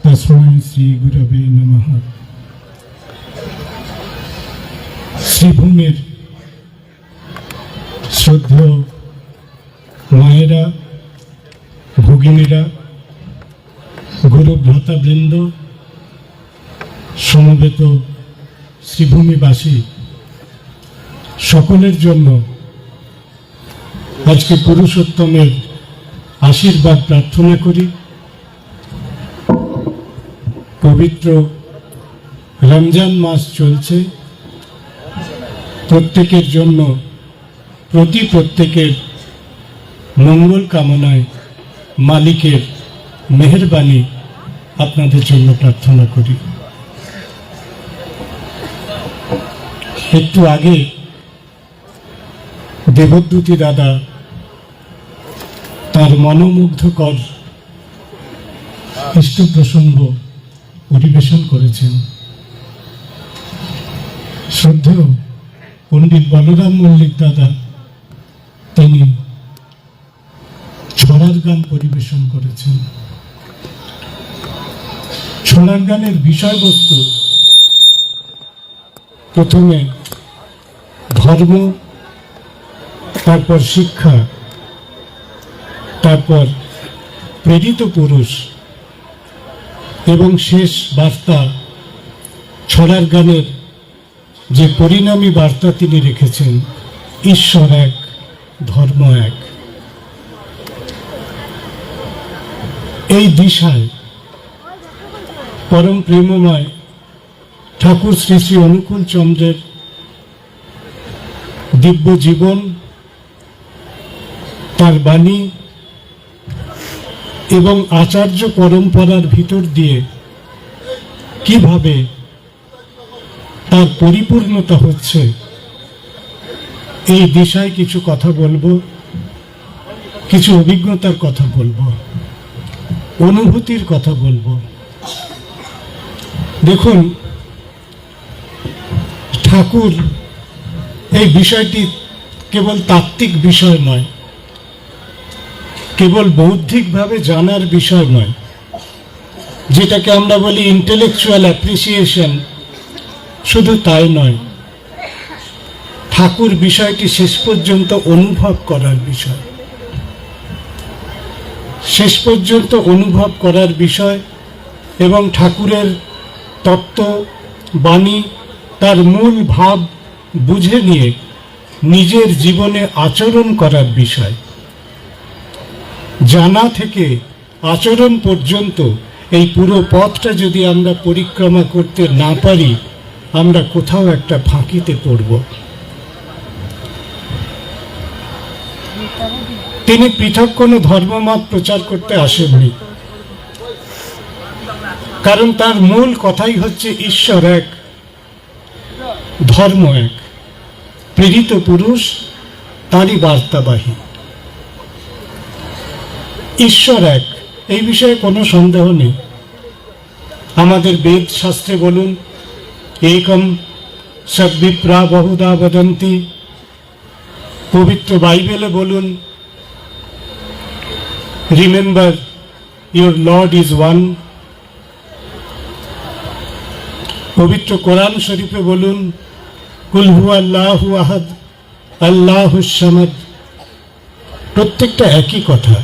तस्मै श्री गुरवे नमः। শ্রীভূমির শ্রদ্ধেয় মায়েরা, ভগিনীরা, গুরু ভ্রাতাবৃন্দ, সমবেত শ্রীভূমিবাসী সকলের জন্য আজকে পুরুষোত্তমের আশীর্বাদ প্রার্থনা করি। পবিত্র রমজান মাস চলছে, প্রত্যেকের জন্য প্রত্যেকের মঙ্গল কামনায় মালিকের মেহেরবানি আপনাদের জন্য প্রার্থনা করি। একটু আগে দেবদ্যুতি দাদা তার মনোমুগ্ধকর ইষ্ট প্রসঙ্গ পরিবেশন করেছেন। শ্রদ্ধেয় পণ্ডিত বলরাম মল্লিক দাদা তিনি ছড়ার গান পরিবেশন করেছেন। ছড়ার গানের বিষয়বস্তু প্রথমে ধর্ম, তারপর শিক্ষা, তারপর প্রেরিত পুরুষ এবং শেষ বার্তা। ছড়ার গানের যে পরিণামী বার্তা তিনি রেখেছেন, ঈশ্বর এক, ধর্ম এক। এই দিশায় পরম প্রেমময় ঠাকুর শ্রী শ্রী অনুকূল চন্দ্রের দিব্য জীবন, তার বাণী এবং আচার্য পরম্পরার ভিতর দিয়ে কিভাবে তার পরিপূর্ণতা হচ্ছে, এই দিশায় কিছু কথা বলবো, কিছু অভিজ্ঞতার কথা বলবো, অনুভূতির কথা বলবো। দেখুন, ঠাকুর এই বিষয়টি কেবল তাত্ত্বিক বিষয় নয়, কেবল বৌদ্ধিকভাবে জানার বিষয় নয়, যেটাকে আমরা বলি ইন্টেলেকচুয়াল অ্যাপ্রিসিয়েশন, শুধু তাই নয়, ঠাকুর বিষয়টি শেষ পর্যন্ত অনুভব করার বিষয়, শেষ পর্যন্ত অনুভব করার বিষয় এবং ঠাকুরের তত্ত্ব, বাণী, তার মূল ভাব বুঝে নিয়ে নিজের জীবনে আচরণ করার বিষয়। জানা থেকে আচরণ পর্যন্ত এই পুরো পথটা যদি আমরা পরিক্রমা করতে না পারি, আমরা কোথাও একটা ফাঁকিতে পড়ব। তিনি পৃথক কোনো ধর্মমত প্রচার করতে আসেননি, কারণ তার মূল কথাই হচ্ছে ঈশ্বর এক, ধর্ম এক, প্রেরিত পুরুষ তারই বার্তাবাহী। ঈশ্বর এক, এই বিষয়ে কোনো সন্দেহ নেই। আমাদের বেদ শাস্ত্রে বলুন, একম সদ্বিপ্রা বহুধা বদন্তি, পবিত্র বাইবেলে বলুন, remember your Lord is one, পবিত্র কোরআন শরীফে বলুন, কুল হুয়াল্লাহু আহাদ আল্লাহুস সামাদ। প্রত্যেকটা একই কথা,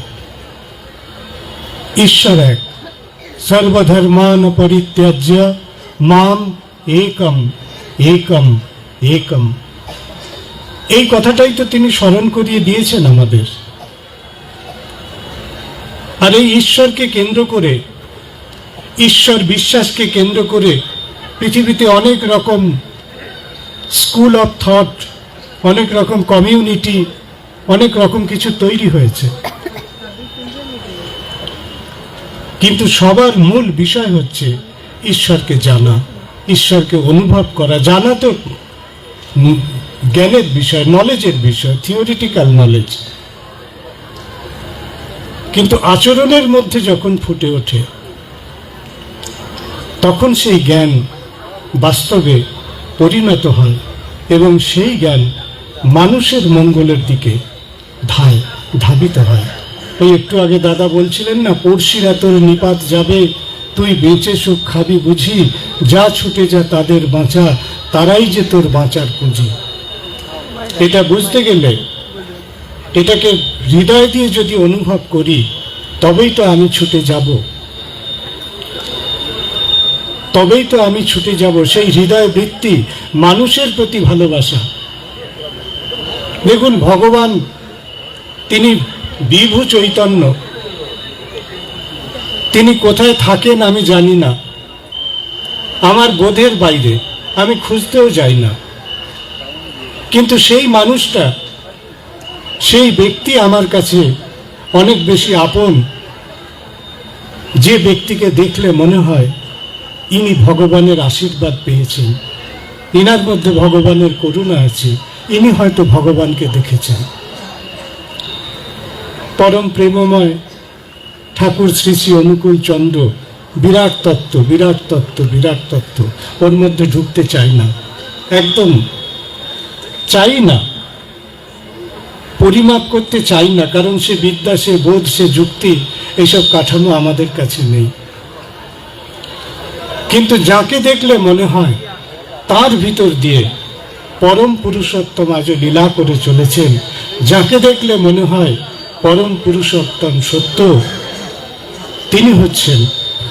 ঈশ্বর এক। সর্বধর্মান পরিত্যাজ্য মাম একম একম একম। এই কথাটাই তো তিনি স্মরণ করিয়ে দিয়েছেন আমাদের। আর এই ঈশ্বরকে কেন্দ্র করে, ঈশ্বর বিশ্বাসকে কেন্দ্র করে পৃথিবীতে অনেক রকম স্কুল অফ থট, অনেক রকম কমিউনিটি, অনেক রকম কিছু তৈরি হয়েছে, কিন্তু সবার মূল বিষয় হচ্ছে ঈশ্বরকে জানা, ঈশ্বরকে অনুভব করা। জানা তো জ্ঞানের বিষয়, নলেজের বিষয়, থিওরিটিক্যাল নলেজ, কিন্তু আচরণের মধ্যে যখন ফুটে ওঠে, তখন সেই জ্ঞান বাস্তবে পরিণত হয় এবং সেই জ্ঞান মানুষের মঙ্গলের দিকে ধাবিত হয়। ওই একটু আগে দাদা বলছিলেন না, পড়শিরা তোর নিপাত যাবে, তুই বেঁচে সুখ খাবি বুঝি, যা ছুটে যা তাদের বাঁচা, তারাই যে তোর বাঁচার পুঁজি। এটা বুঝতে গেলে, এটাকে হৃদয় দিয়ে যদি অনুভব করি, তবেই তো আমি ছুটে যাব, তবেই তো আমি ছুটে যাব। সেই হৃদয় বৃত্তি, মানুষের প্রতি ভালোবাসা। দেখুন, ভগবান তিনি বিভু চৈতন্য, তিনি কোথায় থাকেন আমি জানি না, আমার বোধের বাইরে, আমি খুঁজতেও যাই না। কিন্তু সেই মানুষটা, সেই ব্যক্তি আমার কাছে অনেক বেশি আপন, যে ব্যক্তিকে দেখলে মনে হয় ইনি ভগবানের আশীর্বাদ পেয়েছেন, ইনার মধ্যে ভগবানের করুণা আছে, ইনি হয়তো ভগবানকে দেখেছেন। পরম প্রেমময় ঠাকুর শ্রী শ্রী অনুকূল চন্দ্র, বিরাট তত্ত্ব, বিরাট তত্ত্ব, বিরাট তত্ত্ব। ওর মধ্যে ঢুকতে চাই না, একদম চাই না, পরিমাপ করতে চাই না, কারণ সে বিদ্যা, সে বোধ, সে যুক্তি, এইসব কাঠামো আমাদের কাছে নেই। কিন্তু যাকে দেখলে মনে হয় তার ভিতর দিয়ে পরম পুরুষোত্তম আজ লীলা করে চলেছেন, যাকে দেখলে মনে হয় পরম পুরুষোত্তম সত্য, তিনি হচ্ছেন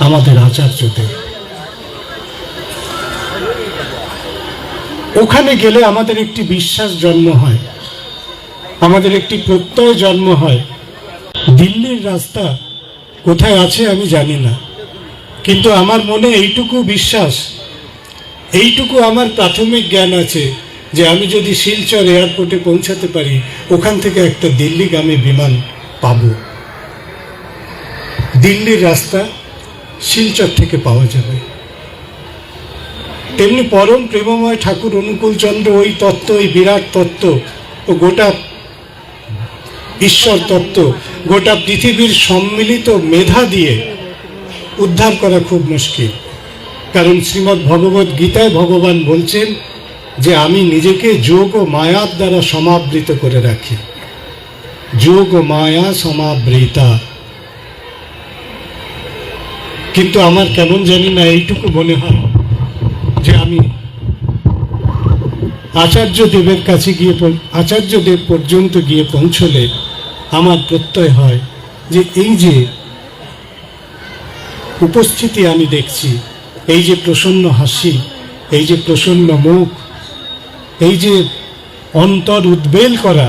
আমাদের আচার্যদেব। ওখানে গেলে আমাদের একটি বিশ্বাস জন্ম হয়, আমাদের একটি প্রত্যয় জন্ম হয়। দিল্লির রাস্তা কোথায় আছে আমি জানি না, কিন্তু আমার মনে এইটুকু বিশ্বাস, এইটুকু আমার প্রাথমিক জ্ঞান আছে যে আমি যদি শিলচর এয়ারপোর্টে পৌঁছাতে পারি, ওখান থেকে একটা দিল্লিগামী বিমান পাব। দিল্লির রাস্তা শিলচর থেকে পাওয়া যাবে। তেমনি পরম প্রেমময় ঠাকুর অনুকূল চন্দ্র, ওই তত্ত্ব, ওই বিরাট তত্ত্ব, ও গোটা ঈশ্বর তত্ত্ব, গোটা পৃথিবীর সম্মিলিত মেধা দিয়ে উদ্ধার করা খুব মুশকিল। কারণ শ্রীমদ্ ভগবত গীতায় ভগবান বলছেন যে আমি নিজেকে যোগ ও মায়ার দ্বারা সমাবৃত করে রাখি। যোগ ও মায়া সমাবৃতা। কিন্তু আমার কেমন জানি না, এইটুকু মনে হয় যে আমি আচার্যদেবের কাছে গিয়ে, আচার্যদেব পর্যন্ত গিয়ে পৌঁছলে আমার প্রত্যয় হয় যে এই যে উপস্থিতি আমি দেখছি, এই যে প্রসন্ন হাসি, এই যে প্রসন্ন মুখ, এই যে অন্তর উদ্বেল করা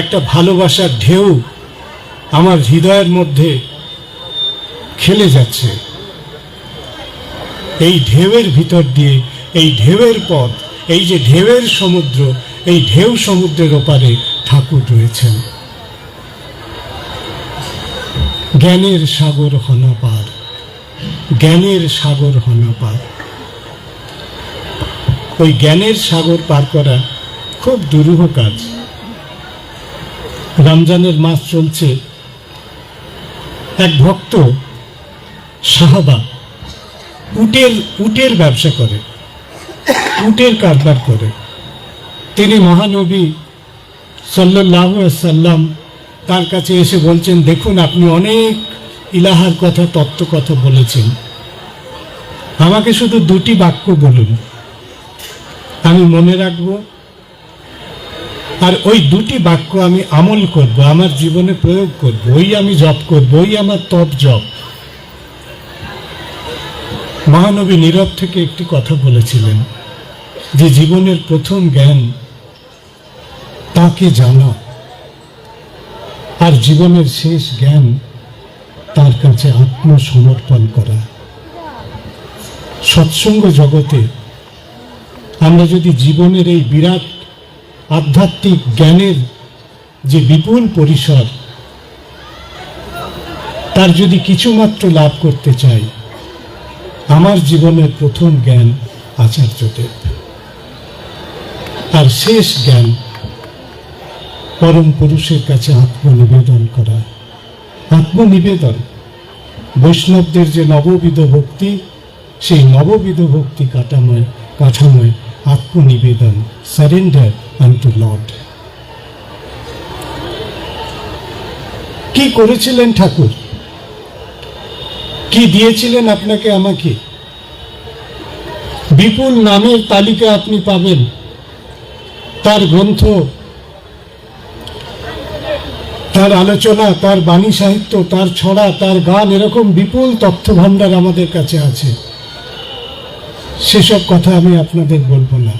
একটা ভালোবাসার ঢেউ আমার হৃদয়ের মধ্যে খেলে যাচ্ছে, এই ঢেউয়ের ভিতর দিয়ে, এই ঢেউয়ের পথ, এই যে ঢেউয়ের সমুদ্র, এই ঢেউ সমুদ্রের ওপারে ঠাকুর রয়েছেন। জ্ঞানের সাগর হনা পার, জ্ঞানের সাগর হনা পার। ওই জ্ঞানের সাগর পার করা খুব দুরূহ কাজ। রমজানের মাস চলছে, এক ভক্ত সাহাবা উটের ব্যবসা করে, উটের কারবার করে। তিনি মহানবী সাল্লাল্লাহু আলাইহি সাল্লাম তার কাছে এসে বলছেন, দেখুন আপনি অনেক ইলাহার কথা, তত্ত্ব কথা বলেছেন, আমাকে শুধু দুটি বাক্য বলুন, আমি মনে রাখব, আর ওই দুটি বাক্য আমি আমল করব, আমার জীবনে প্রয়োগ করব, ওই আমি জপ করব, ওই আমার তপ জপ। মহানবী নীরব থেকে একটি কথা বলেছিলেন যে জীবনের প্রথম জ্ঞান তাকে জানা, আর জীবনের শেষ জ্ঞান তার কাছে আত্মসমর্পণ করা। সৎসঙ্গ জগতে আমরা যদি জীবনের এই বিরাট আধ্যাত্মিক জ্ঞানের যে বিপুল পরিসর, তার যদি কিছুমাত্র লাভ করতে চাই, আমার জীবনের প্রথম জ্ঞান আচার্যদেব, আর শেষ জ্ঞান পরম পুরুষের কাছে আত্মনিবেদন করা। আত্মনিবেদন, বৈষ্ণবদের যে নববিধ ভক্তি, সেই নববিধ ভক্তি কাঠামোয় আত্মনিবেদন, সারেন্ডার আনটু লর্ড। কি করেছিলেন ঠাকুর? কি দিয়েছিলেন আপনাকে আমাকে? বিপুল নামের তালিকা আপনি পাবেন, তার গ্রন্থ, তার আলোচনা, তার বাণী সাহিত্য, তার ছড়া, তার গান, এরকম বিপুল তথ্য ভাণ্ডার আমাদের কাছে আছে। সেসব কথা আমি আপনাদের বলবো না।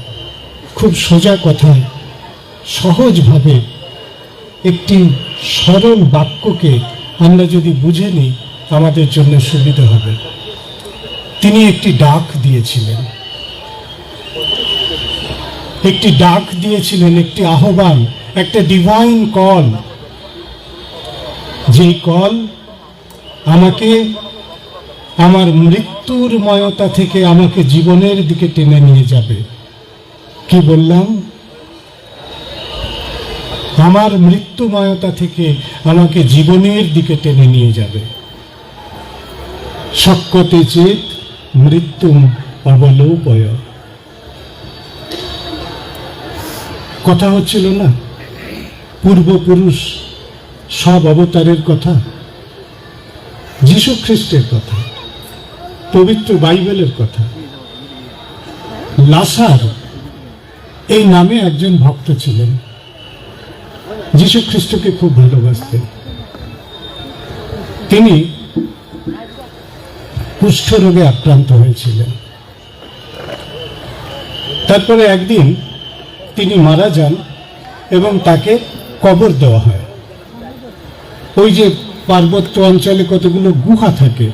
খুব সোজা কথায়, সহজভাবে একটি সরল বাক্যকে আমরা যদি বুঝে নিই, আমাদের জন্য সুবিধা হবে। তিনি একটি ডাক দিয়েছিলেন, একটি ডাক দিয়েছিলেন, একটি আহ্বান, একটা ডিভাইন কল। যেই কল আমাকে আমার মৃত্যুর ময়তা থেকে আমাকে জীবনের দিকে টেনে নিয়ে যাবে। কি বললাম? আমার মৃত্যুময়তা থেকে আমাকে জীবনের দিকে টেনে নিয়ে যাবে। শক্যতে চেত মৃত্যুম অবলোপয়। কথা হচ্ছিল না পূর্বপুরুষ সব অবতারের কথা, যীশু খ্রিস্টের কথা, পবিত্র বাইবেলের কথা। লাসার এই নামে একজন ভক্ত ছিলেন, যীশু খ্রিস্টকে খুব ভালোবাসতেন। তিনি কুষ্ঠরোগে আক্রান্ত হয়েছিলেন। তারপরে একদিন তিনি মারা যান এবং তাকে কবর দেওয়া হয়। ওই যে পার্বত্য অঞ্চলে কতগুলো গুহা থাকে,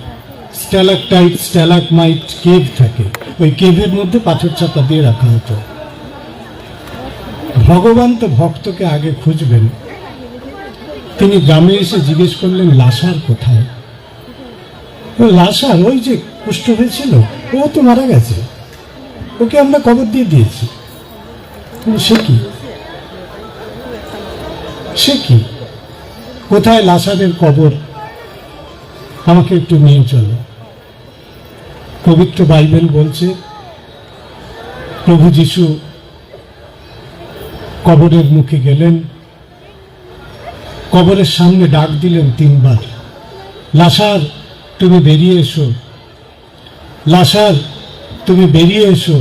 স্ট্যালাকটাইট, স্ট্যালাকমাইট, কেভ থাকে, ওই কেভের মধ্যে পাথর চাপা দিয়ে রাখা হতো। ভগবান তো ভক্তকে আগে খুঁজবেন। তিনি গ্রামে এসে জিজ্ঞেস করলেন, লাসার কোথায়? লাসার ওই যে কুষ্ঠ হয়েছিল, ও তো মারা গেছে, ওকে আমরা কবর দিয়ে দিয়েছি। সে কি? সে কি? কোথায় লাসারের কবর? আমাকে একটু নিয়ে চলো। পবিত্র বাইবেল বলছে প্রভু যীশু কবরের মুখে গেলেন, কবরের সামনে ডাক দিলেন 3 বার, লাসার তুমি বেরিয়ে এসো, লাসার তুমি বেরিয়ে এসো।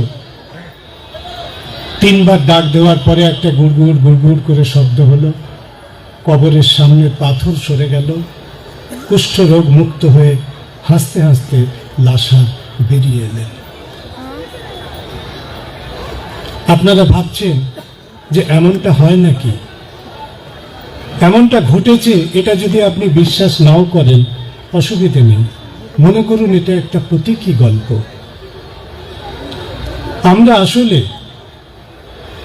3 বার ডাক দেওয়ার পরে একটা গুড়গুড় গুড়গুড় করে শব্দ হলো, কবরের সামনে পাথর সরে গেল, কুষ্ঠরোগ মুক্ত হয়ে হাসতে হাসতে লাসার বেরিয়ে এলেন। আপনারা ভাবছেন যে এমনটা হয় নাকি? এমনটা ঘটেছে, এটা যদি আপনি বিশ্বাস নাও করেন অসুবিধে নেই। মনে করুন এটা একটা প্রতীকী গল্প। আমরা আসলে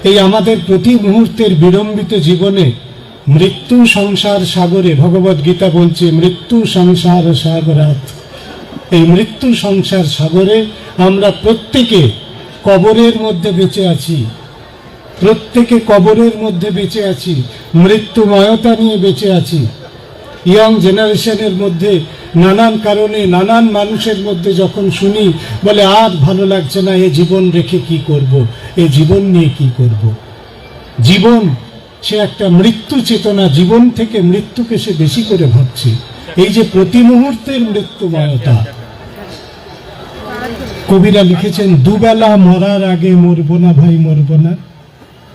এই আমাদের প্রতি মুহূর্তের বিড়ম্বিত জীবনে মৃত্যু সংসার সাগরে, ভগবদ গীতা বলছে মৃত্যু সংসার সাগরাত, এই মৃত্যু সংসার সাগরে আমরা প্রত্যেকে কবরের মধ্যে বেঁচে আছি, প্রত্যেকে কবরের মধ্যে বেঁচে আছি, মৃত্যুময়তা নিয়ে বেঁচে আছি। ইয়ং জেনারেশনের মধ্যে নানান কারণে নানান মানুষের মধ্যে যখন শুনি বলে আর ভালো লাগছে না, এ জীবন রেখে কি করব, এ জীবন নিয়ে কি করব। জীবন সে একটা মৃত্যু চেতনা, জীবন থেকে মৃত্যুকে সে বেশি করে ভাবছে। এই যে প্রতি মুহূর্তের মৃত্যুময়তা, কবিরা লিখেছেন দুবেলা মরার আগে মরবো না ভাই, মরবো না।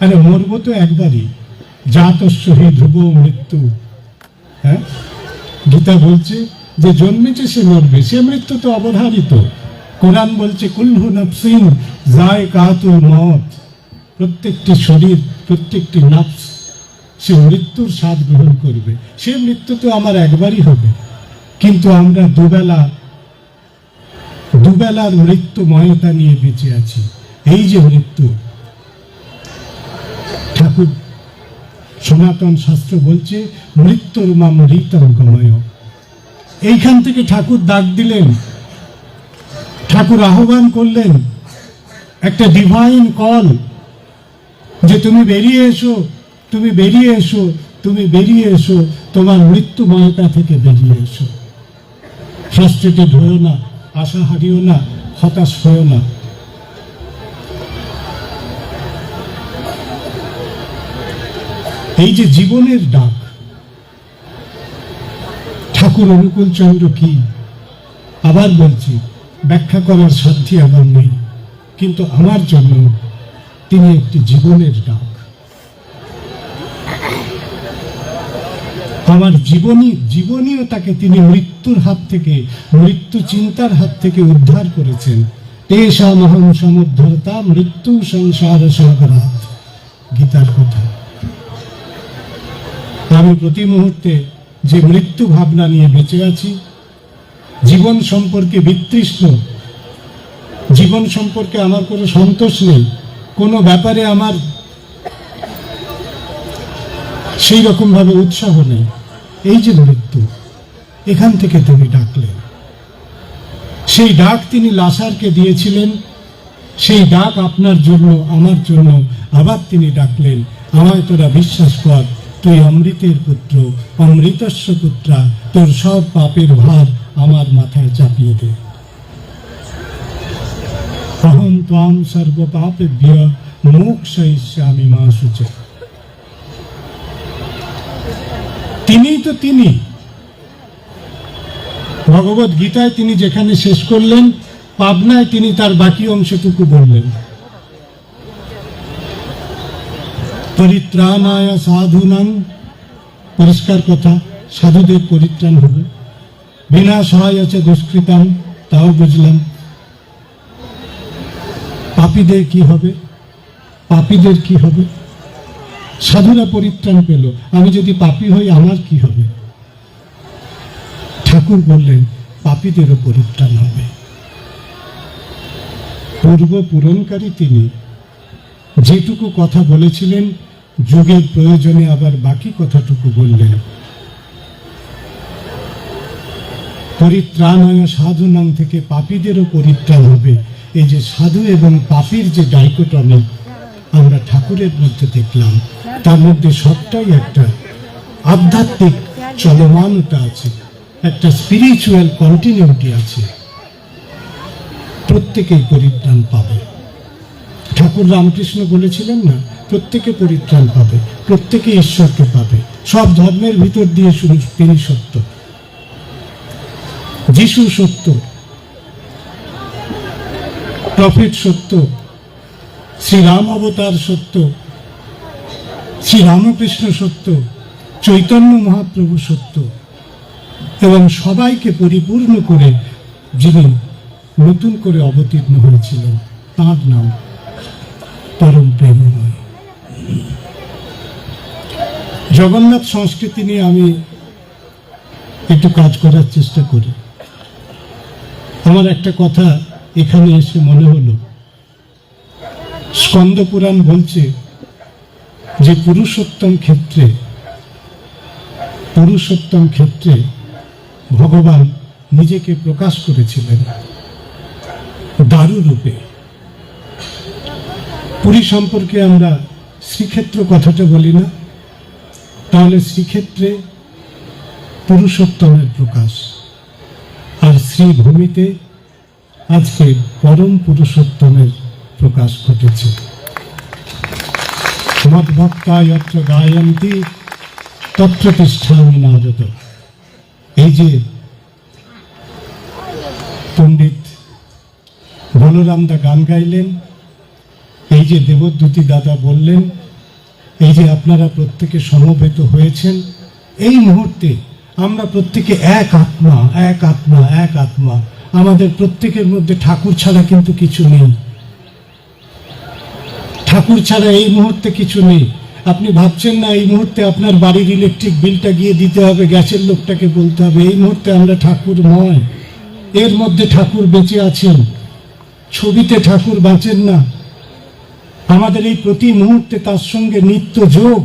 আরে মরবো তো একবারই, জাতস্য হি ধ্রুব মৃত্যু। হ্যাঁ, গীতা বলছে যে জন্মেছে সে মরবে, সে মৃত্যু তো অবধারিত। কোরআন বলছে কুল্লু নাফসিন যায়কাতুল মউত, প্রত্যেকটি শরীর, প্রত্যেকটি নাফস সে মৃত্যুর স্বাদ গ্রহণ করবে। সে মৃত্যু তো আমার একবারই হবে, কিন্তু আমরা দুবেলার মৃত্যুময়তা নিয়ে বেঁচে আছি। এই যে মৃত্যু, ঠাকুর সনাতন শাস্ত্র বলছে মৃত্যুর মৃত্যুর গময়। এইখান থেকে ঠাকুর ডাক দিলেন, ঠাকুর আহ্বান করলেন, একটা ডিভাইন কল, যে তুমি বেরিয়ে এসো, তুমি বেরিয়ে এসো, তুমি বেরিয়ে এসো, তোমার মৃত্যুময়তা থেকে বেরিয়ে এসো। ফ্রাস্ট্রেটেড হয়েও না, আশা হারিও না, হতাশ হয়েও না। এই যে জীবনের ডাক, ঠাকুর অনুকূল চন্দ্র কি আবার বলছি, ব্যাখ্যা করার সাধ্যই আমার নেই, কিন্তু আমার জন্য তিনি একটি জীবনের ডাক। আমার জীবনীও তাকে তিনি মৃত্যুর হাত থেকে, মৃত্যু চিন্তার হাত থেকে উদ্ধার করেছেন। তেষামহং সমুদ্ধরতা মৃত্যু সংসার সাগরাৎ, গীতার কথা। আমি প্রতি মুহূর্তে যে মৃত্যু ভাবনা নিয়ে বেঁচে আছি, জীবন সম্পর্কে বিতৃষ্ণ, জীবন সম্পর্কে আমার কোনো সন্তোষ নেই, কোনো ব্যাপারে আমার সেই রকম ভাবে উৎসাহ নেই, এই যে মৃত্যু, এখান থেকে তিনি ডাকলেন। সেই ডাক তিনি লাসারকে দিয়েছিলেন, সেই ডাক আপনার জন্য, আমার জন্য আবার তিনি ডাকলেন, আমায় তোরা বিশ্বাস কর, তুই অমৃতের পুত্র, অমৃতস্য পুত্রা, তোর সব পাপের ভার আমার মাথায় চাপিয়ে দে। অহং ত্বাং সর্ব পাপেভ্য মোক্ষয়িষ্যামি মা শুচি। তিনিই তো তিনি। ভগবত গীতায় তিনি যেখানে শেষ করলেন, পাবনায় তিনি তার বাকি অংশটুকু বললেন। পরিত্রাণায় সাধুনাং, পরিষ্কার কথা, সাধুদের পরিত্রাণ হবে। বিনাশায় আছে দুষ্কৃতাম, তাও বুঝলাম। পাপীদের কি হবে? পাপীদের কি হবে? সাধুরা পরিত্রাণ পেল, আমি যদি পাপী হই আমার কি হবে? ঠাকুর বললেন পাপীদেরও পরিত্রাণ হবে। পূর্ব পূরণকারী তিনি, যেটুকু কথা বলেছিলেন যুগের প্রয়োজনে আবার বাকি কথাটুকু বললেন। পরিত্রাণায় সাধুনাং থেকে পাপীদেরও পরিত্রাণ হবে। এই যে সাধু এবং পাপীর যে ডাইকোটমি আমরা ঠাকুরের মধ্যে দেখলাম, তার মধ্যে সবটাই একটা আধ্যাত্মিক চলমানতা আছে, একটা স্পিরিচুয়াল কন্টিনিউটি আছে। প্রত্যেকেই পরিত্রাণ পাবে। ঠাকুর রামকৃষ্ণ বলেছিলেন না, প্রত্যেকে পরিত্রাণ পাবে, প্রত্যেকে ঈশ্বরকে পাবে। সব ধর্মের ভিতর দিয়ে শুরু, তিনি সত্য, যিশু সত্য, প্রফেট সত্য, শ্রীরাম অবতার সত্য, শ্রীরামকৃষ্ণ সত্য, চৈতন্য মহাপ্রভু সত্য, এবং সবাইকে পরিপূর্ণ করে যিনি নতুন করে অবতীর্ণ হয়েছিলেন, তাঁর নাম পরম প্রেমময়। জগন্নাথ সংস্কৃতি নিয়ে আমি একটু কাজ করার চেষ্টা করি। আমার একটা কথা এখানে এসে মনে হলো, স্কন্দ পুরাণ বলছে যে পুরুষোত্তম ক্ষেত্রে ভগবান নিজেকে প্রকাশ করেছিলেন দারু রূপে। পুরী সম্পর্কে আমরা শ্রীক্ষেত্র কথাটা বলি না, তাহলে শ্রীক্ষেত্রে পুরুষোত্তমের প্রকাশ, আর শ্রীভূমিতে আজকে পরম পুরুষোত্তমের প্রকাশ ঘটেছে। মদ্ভক্তা যত্র গায়ন্তি তত্র তিষ্ঠামি নারদ। এই যে পণ্ডিত বলরাম দা গান গাইলেন, এই যে দেবদ্যুতি দাদা বললেন, এই যে আপনারা প্রত্যেকে সমবেত হয়েছেন, এই মুহূর্তে আমরা প্রত্যেকে এক আত্মা, এক আত্মা, এক আত্মা। আমাদের প্রত্যেকের মধ্যে ঠাকুর ছাড়া কিন্তু কিছু নেই। ঠাকুর ছাড়া এই মুহূর্তে কিছু নেই। আপনি ভাবছেন না এই মুহূর্তে আপনার বাড়ির ইলেকট্রিক বিলটা গিয়ে দিতে হবে, গ্যাসের লোকটাকে বলতে হবে। এই মুহূর্তে আমরা ঠাকুর নয়, এর মধ্যে ঠাকুর বেঁচে আছেন। ছবিতে ঠাকুর বাঁচেন না। আমাদের এই প্রতি মুহূর্তে তার সঙ্গে নিত্য যোগ,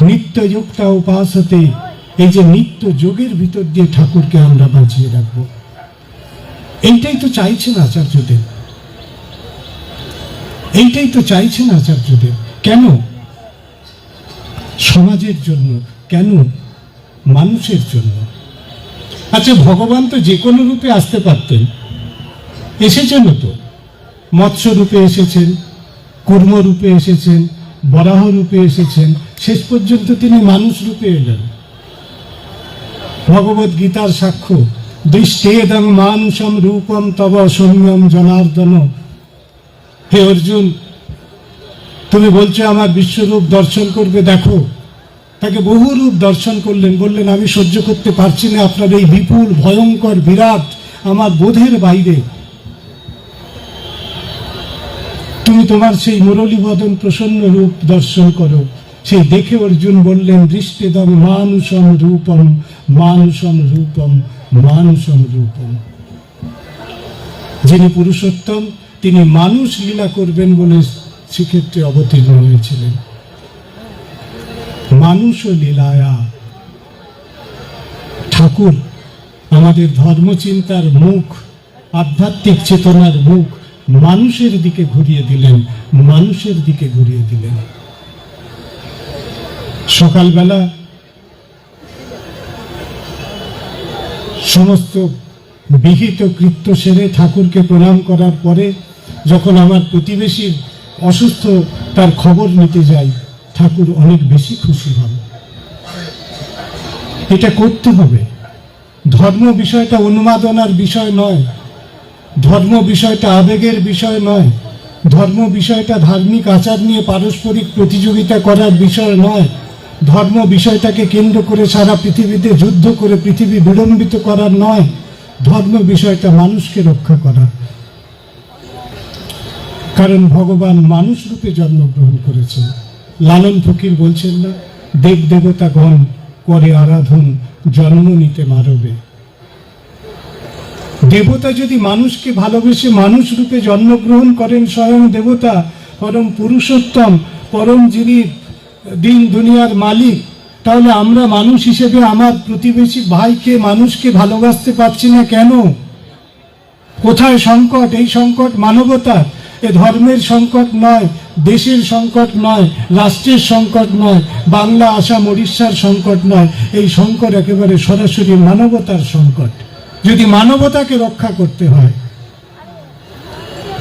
নিত্য যুক্তা উপাসতে, এই যে নিত্য যোগের ভিতর দিয়ে ঠাকুরকে আমরা বাঁচিয়ে রাখবো, এইটাই তো চাইছেন আচার্যদেব, এইটাই তো চাইছেন আচার্যদেব। কেন? সমাজের জন্য, কেন? মানুষের জন্য। আচ্ছা, ভগবান তো যে কোনো রূপে আসতে পারতেন, এসেছেন তো। মৎস্য রূপে এসেছেন, কুর্ম রূপে এসেছেন, বরাহ রূপে এসেছেন, শেষ পর্যন্ত তিনি মানুষ রূপে এলেন। ভগবদ গীতার সাক্ষ্য, দৃষ্টেদং মানুষম রূপম তব সৌম্যম জনার্দন। হে অর্জুন, তুমি বলছো আমার বিশ্বরূপ দর্শন করবে, দেখো। তাকে বহু রূপ দর্শন করলেন, বললেন আমি সহ্য করতে পারছি না আপনার এই বিপুল ভয়ঙ্কর বিরাট, আমার বোধের বাইরে। তুমি তোমার সেই মুরলীবদন প্রসন্ন রূপ দর্শন করো। সেই দেখে অর্জুন বললেন, দৃষ্টেদম মানুষম রূপম মানুষম রূপম মানুষম রূপম। যিনি পুরুষোত্তম, তিনি মানুষ লীলা করবেন বলে শ্রীক্ষেত্রে অবতীর্ণ হয়েছিলেন। মানুষ লীলায়া। ঠাকুর আমাদের ধর্মচিন্তার মুখ, আধ্যাত্মিক চেতনার মুখ মানুষের দিকে ঘুরিয়ে দিলেন, মানুষের দিকে ঘুরিয়ে দিলেন। সকালবেলা সমস্ত বিহিত কৃত্য সেরে ঠাকুরকে প্রণাম করার পরে যখন আমার প্রতিবেশীর অসুস্থ তার খবর নিতে যাই, ঠাকুর অনেক বেশি খুশি হন। এটা করতে হবে। ধর্ম বিষয়টা উন্মাদনার বিষয় নয়, ধর্ম বিষয়টা আবেগের বিষয় নয়, ধর্ম বিষয়টা ধার্মিক আচার নিয়ে পারস্পরিক প্রতিযোগিতা করার বিষয় নয়, ধর্ম বিষয়টাকে কেন্দ্র করে সারা পৃথিবীতে যুদ্ধ করে পৃথিবী বিড়ম্বিত করার নয়, ধর্ম বিষয়টা মানুষকে রক্ষা করার। কারণ ভগবান মানুষ রূপে জন্মগ্রহণ করেছেন। লালন ফকির বলছেন না, দেব দেবতাগণ করে আরাধন জন্ম নিতে মারবে। দেবতা যদি মানুষকে ভালোবেসে মানুষ রূপে জন্মগ্রহণ করেন, স্বয়ং দেবতা পরম পুরুষোত্তম, পরম যিনি দিন দুনিয়ার মালিক, তাহলে আমরা মানুষ হিসেবে আমার প্রতিবেশী ভাইকে, মানুষকে ভালোবাসতে পারছি না কেন? কোথায় সংকট? এই সংকট মানবতার, এ ধর্মের সংকট নয়, দেশের সংকট নয়, রাষ্ট্রের সংকট নয়, বাংলা আসাম উড়িষ্যার সংকট নয়, এই সংকট একেবারে সরাসরি মানবতার সংকট। যদি মানবতাকে রক্ষা করতে হয়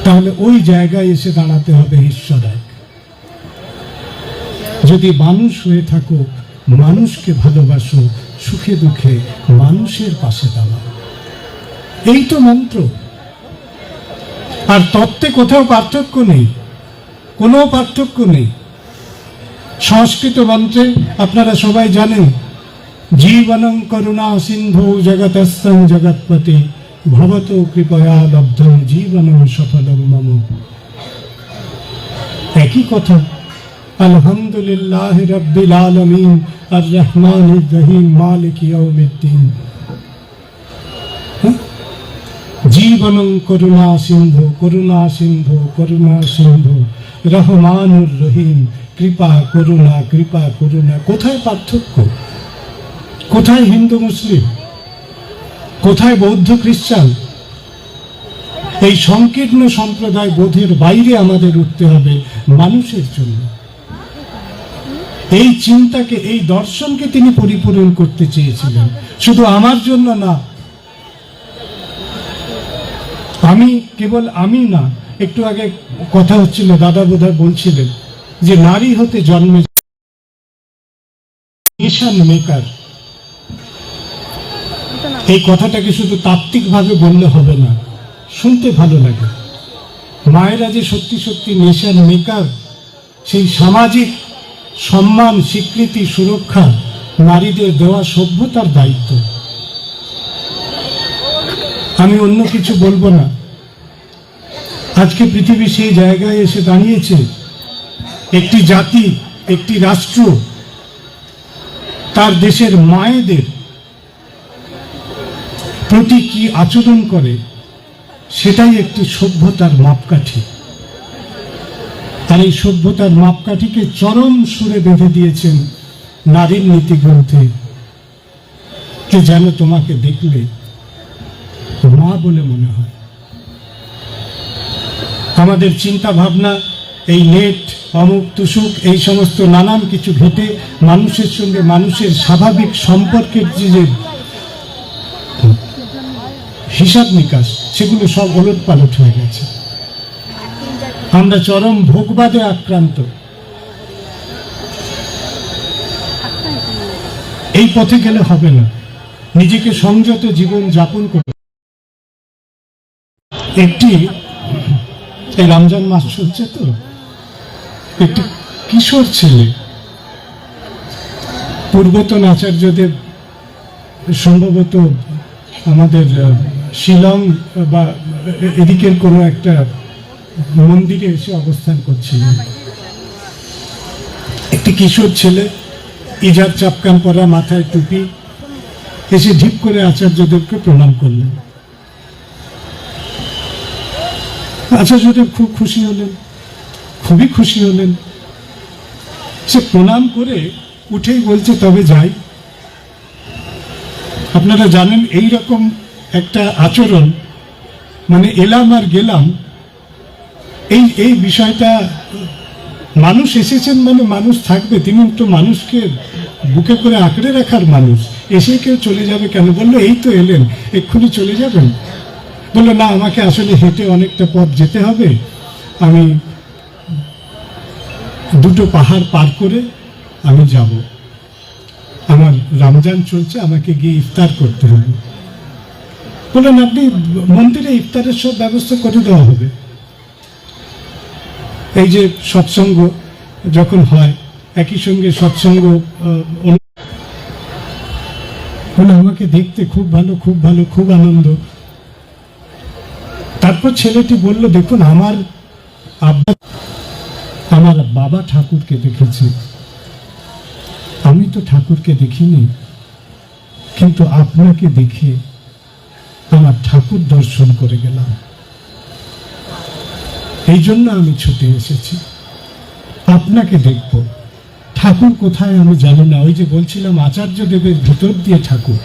তাহলে ওই জায়গায় এসে দাঁড়াতে হবে ঈশ্বর এক। যদি মানুষ হয়ে থাকো, মানুষকে ভালোবাসো, সুখে দুঃখে মানুষের পাশে দাঁড়াও, এই তো মন্ত্র। আর তত্ত্বে কোথাও পার্থক্য নেই, কোনো পার্থক্য নেই। সংস্কৃত মন্ত্রে আপনারা সবাই জানেন, জীবনং করুণা সিন্ধু জগতস্থং জগৎপতি ভবতো কৃপয়া লব্ধং জীবনং সফলং মম। একই কথা, আলহামদুলিল্লাহ রাব্বিল আলামিন আর রহমানির রহিম মালিক ইয়াউমিদ্দিন। জীবনং করুণা সিন্ধু করুণা সিন্ধু করুণা সিন্ধু রহমানুর রহিম, কৃপা করুণা কৃপা করুণা। কোথায় পার্থক্য? কোথায় হিন্দু মুসলিম? কোথায় বৌদ্ধ খ্রিস্টান? এই সংকীর্ণ সম্প্রদায় বোধের বাইরে আমাদের উঠতে হবে মানুষের জন্য। এই চিন্তাকে, এই দর্শনকে তিনি পরিপূরণ করতে চেয়েছিলেন, শুধু আমার জন্য না। আমি কেবল আমি না, একটু আগে কথা হচ্ছিল, দাদা বোধহয় বলছিলেন যে নারী হতে জন্মে নেশন মেকার। এই কথাটাকে শুধু তাত্ত্বিকভাবে বললে হবে না, শুনতে ভালো লাগে। মায়েরা যে সত্যি সত্যি নেশন মেকার, সেই সামাজিক সম্মান, স্বীকৃতি, সুরক্ষা নারীদের দেওয়া সভ্যতার দায়িত্ব। আমি অন্য কিছু বলবো না। আজকে পৃথিবী সেই জায়গায় এসে দাঁড়িয়েছে, একটি জাতি, একটি রাষ্ট্র তার দেশের মায়েদের প্রতি কি আচরণ করে, সেটাই একটি সভ্যতার মাপকাঠি। আর এই সভ্যতার মাপকাঠিকে চরম সুরে বেঁধে দিয়েছেন নারীর নীতি গ্রন্থে, যে যেন তোমাকে দেখলে মা বলে মনে হয়। আমাদের চিন্তা ভাবনা এই নেট, অমুক তুসুক, এই সমস্ত নানান কিছু ঘেটে মানুষের সঙ্গে মানুষের স্বাভাবিক সম্পর্কের যে হিসাব নিকাশ, সেগুলো সব ওলট পালট হয়ে গেছে। আমরা চরম ভোগবাদে আক্রান্ত। এই পথে গেলে হবে না। নিজেকে সংযত জীবন যাপন করে। একটি এই রমজান মাস চলছে তো, একটি কিশোর ছেলে পূর্বতন আচার্যদেব সম্ভবত আমাদের শিলং বা এদিকের কোনো একটা মন্দিরে এসে অবস্থান করছিলেন। একটি কিশোর ছেলে, ইজার চাপকান পরা, মাথায় টুপি, এসে ঢিপ করে আচার্যদেবকে প্রণাম করলেন। আচার্যদেব খুব খুশি হলেন, খুবই খুশি হলেন। সে প্রণাম করে উঠেই বলছে, তবে যাই। আপনারা জানেন এই রকম একটা আচরণ, মানে এলাম আর গেলাম, এই বিষয়টা, মানুষ এসেছেন মানে মানুষ থাকবে, তিনি তো মানুষকে বুকে করে আঁকড়ে রাখার মানুষ, এসে কেউ চলে যাবে কেন? বললো এই তো এলেন, এক্ষুনি চলে যাবেন? বললো না, আমাকে আসলে হেঁটে অনেকটা পথ যেতে হবে, আমি দুটো পাহাড় পার করে আমি যাব, আমার রমজান চলছে, আমাকে গিয়ে ইফতার করতে হবে। বললেন আপনি মন্দিরে ইফতারের সব ব্যবস্থা করে দেওয়া হবে। এই যে সৎসঙ্গ যখন হয়, একই সঙ্গে সৎসঙ্গ, বলে আমাকে দেখতে খুব ভালো, খুব ভালো, খুব আনন্দ। তারপর ছেলেটি বলল, দেখুন আমার বাবা ঠাকুরকে দেখেছে, আমি তো ঠাকুরকে দেখিনি, কিন্তু আপনাকে দেখে আমার ঠাকুর দর্শন করে গেলাম, এই জন্য আমি ছুটে এসেছি, আপনাকে দেখব। ঠাকুর কোথায় আমি জানি না, ওই যে বলছিলাম আচার্যদেবের ভিতর দিয়ে ঠাকুর।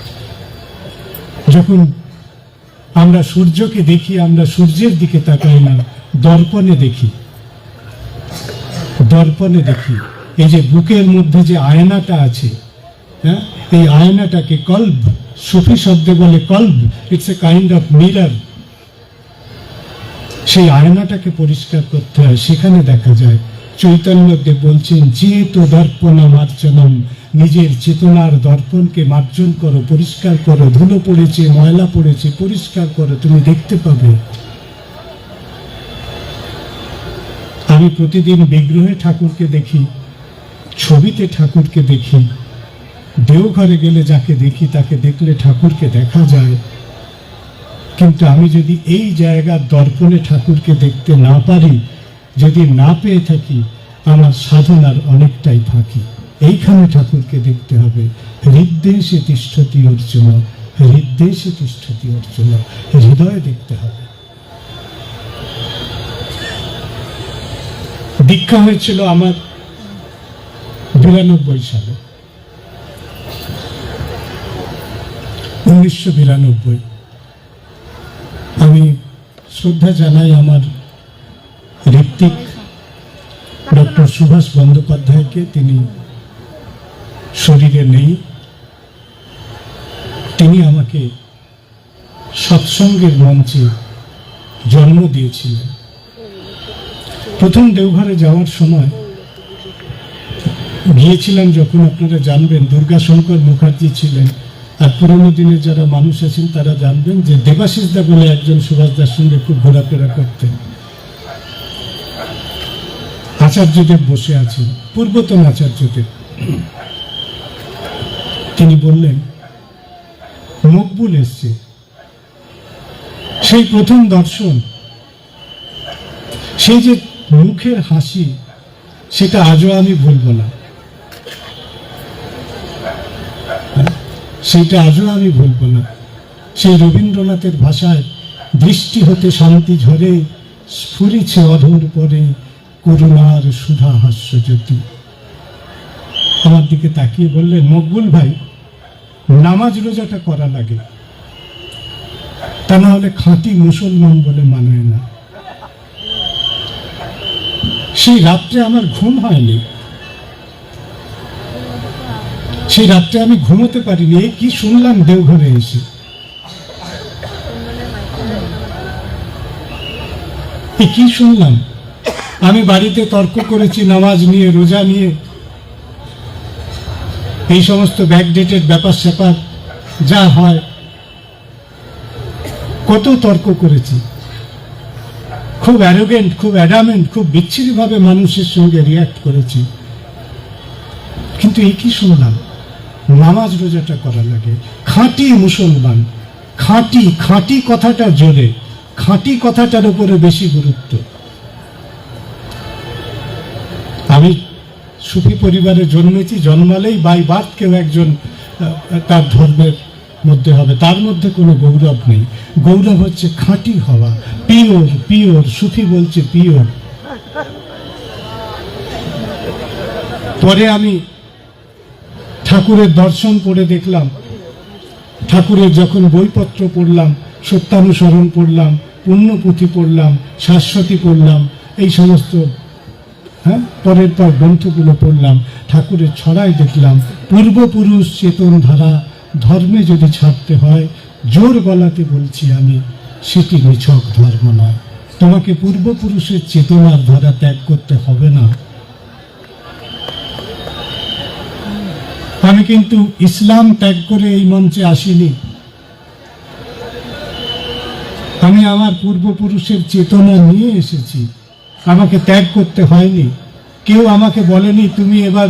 যখন আমরা সূর্যকে দেখি, আমরা সূর্যের দিকে তাকাই না, দর্পণে দেখি, দর্পণে দেখি। এই যে বুকের মধ্যে যে আয়নাটা আছে, হ্যাঁ, এই আয়নাটাকে কল্ব, সুফি শব্দে বলে কল্ব, it's a kind of mirror. সেই আয়নাটাকে পরিষ্কার করতে হয়, সেখানে দেখা যায়। চৈতন্যদেব বলছেন, চেত দর্পণা মার্জনম, নিজের চেতনার দর্পণকে মার্জন করো, পরিষ্কার করো, ধুলো পড়েছে, ময়লা পড়েছে, পরিষ্কার করো, তুমি দেখতে পাবে। আমি প্রতিদিন বিগ্রহে ঠাকুরকে দেখি, ছবিতে ঠাকুরকে দেখি, দেওঘরে গেলে যাকে দেখি তাকে দেখলে ঠাকুরকে দেখা যায়। কিন্তু আমি যদি এই জায়গার দর্পণে ঠাকুরকে দেখতে না পারি, যদি না পেয়ে থাকি, আমার সাধনার অনেকটাই ফাঁকি। এইখানে ঠাকুরকে দেখতে হবে। হৃদ্দেশে তিষ্ঠতি অর্জুন, হৃদ্দেশে তিষ্ঠতি অর্জুন, হৃদয়ে দেখতে হবে। দীক্ষা হয়েছিল আমার 92 সালে, 1992। আমি শ্রদ্ধা জানাই আমার ঋত্বিক ডক্টর সুভাষ বন্দ্যোপাধ্যায়কে, তিনি শরীরে নেই। তিনি আমাকে সৎসঙ্গের মঞ্চে জন্ম দিয়েছিলেন। প্রথম দেওঘরে যাওয়ার সময় গিয়েছিলাম যখন, আপনারা জানবেন দুর্গাশঙ্কর মুখার্জি ছিলেন, আর পুরোনো দিনের যারা মানুষ আছেন তারা জানবেন যে দেবাশিস দা বলে একজন সুভাষদার সঙ্গে খুব ঘোরাফেরা করতেন। আচার্যদেব বসে আছেন, পূর্বতন আচার্যদেব। তিনি বললেন, মকবুল এসছে। সেই প্রথম দর্শন, সেই যে মুখের হাসি, সেটা আজও আমি ভুলবো না, সেইটা আজও আমি ভুলবো না। সেই রবীন্দ্রনাথের ভাষায়, দৃষ্টি হতে শান্তি ঝরে, স্ফুরিছে অধর পরে করুণার সুধা হাস্যজ্যোতি। আমার দিকে তাকিয়ে বললেন, মকবুল ভাই, নামাজ রোজাটা করা লাগে, তা না হলে খাঁটি মুসলমান বলে মানায় না। সেই রাত্রে আমার ঘুম হয়নি, সেই রাত্রে আমি ঘুমোতে পারিনি। এই কি শুনলাম দেওঘরে এসে, কি শুনলাম। আমি বাড়িতে তর্ক করেছি নামাজ নিয়ে, রোজা নিয়ে, এই সমস্ত ব্যাকডেটেড ব্যাপার স্যাপার যা হয়, কত তর্ক করেছি, খুব অ্যারোগেন্ট, খুব অ্যাডামেন্ট, খুব বিচ্ছিরিভাবে মানুষের সঙ্গে রিয়াক্ট করেছি। কিন্তু এই কি শুনলাম, নামাজ রোজাটা করা লাগে, খাঁটি মুসলমান, খাঁটি খাঁটি কথাটা জোরে, খাঁটি কথাটার উপরে বেশি গুরুত্ব। আমি সুফি পরিবারে জন্মেছি, জন্মালেই বাই বার্থ কেউ একজন তার ধর্মের মধ্যে হবে, তার মধ্যে কোনো গৌরব নেই। গৌরব হচ্ছে খাঁটি হওয়া, পিওর পিওর, সুফি বলছে পিওর। পরে আমি ঠাকুরের দর্শন পড়ে দেখলাম, ঠাকুরের যখন বইপত্র পড়লাম, সত্যানুসরণ পড়লাম, পুণ্যপুঁথি পড়লাম, শাশ্বতী পড়লাম, এই সমস্ত পরের পর গ্রন্থগুলো পড়লাম, ঠাকুরের ছড়ায় দেখলাম পূর্বপুরুষ চেতন ধারা ধর্মে যদি ছাড়তে হয়, জোর গলাতে বলছি আমি, সেটি নিছক ধর্ম নয়। তোমাকে পূর্বপুরুষের চেতনার ধারা ত্যাগ করতে হবে না। আমি কিন্তু ইসলাম ত্যাগ করে এই মঞ্চে আসিনি, আমি আমার পূর্বপুরুষের চেতনা নিয়ে এসেছি, আমাকে ত্যাগ করতে হয়নি। কেউ আমাকে বলেনি তুমি এবার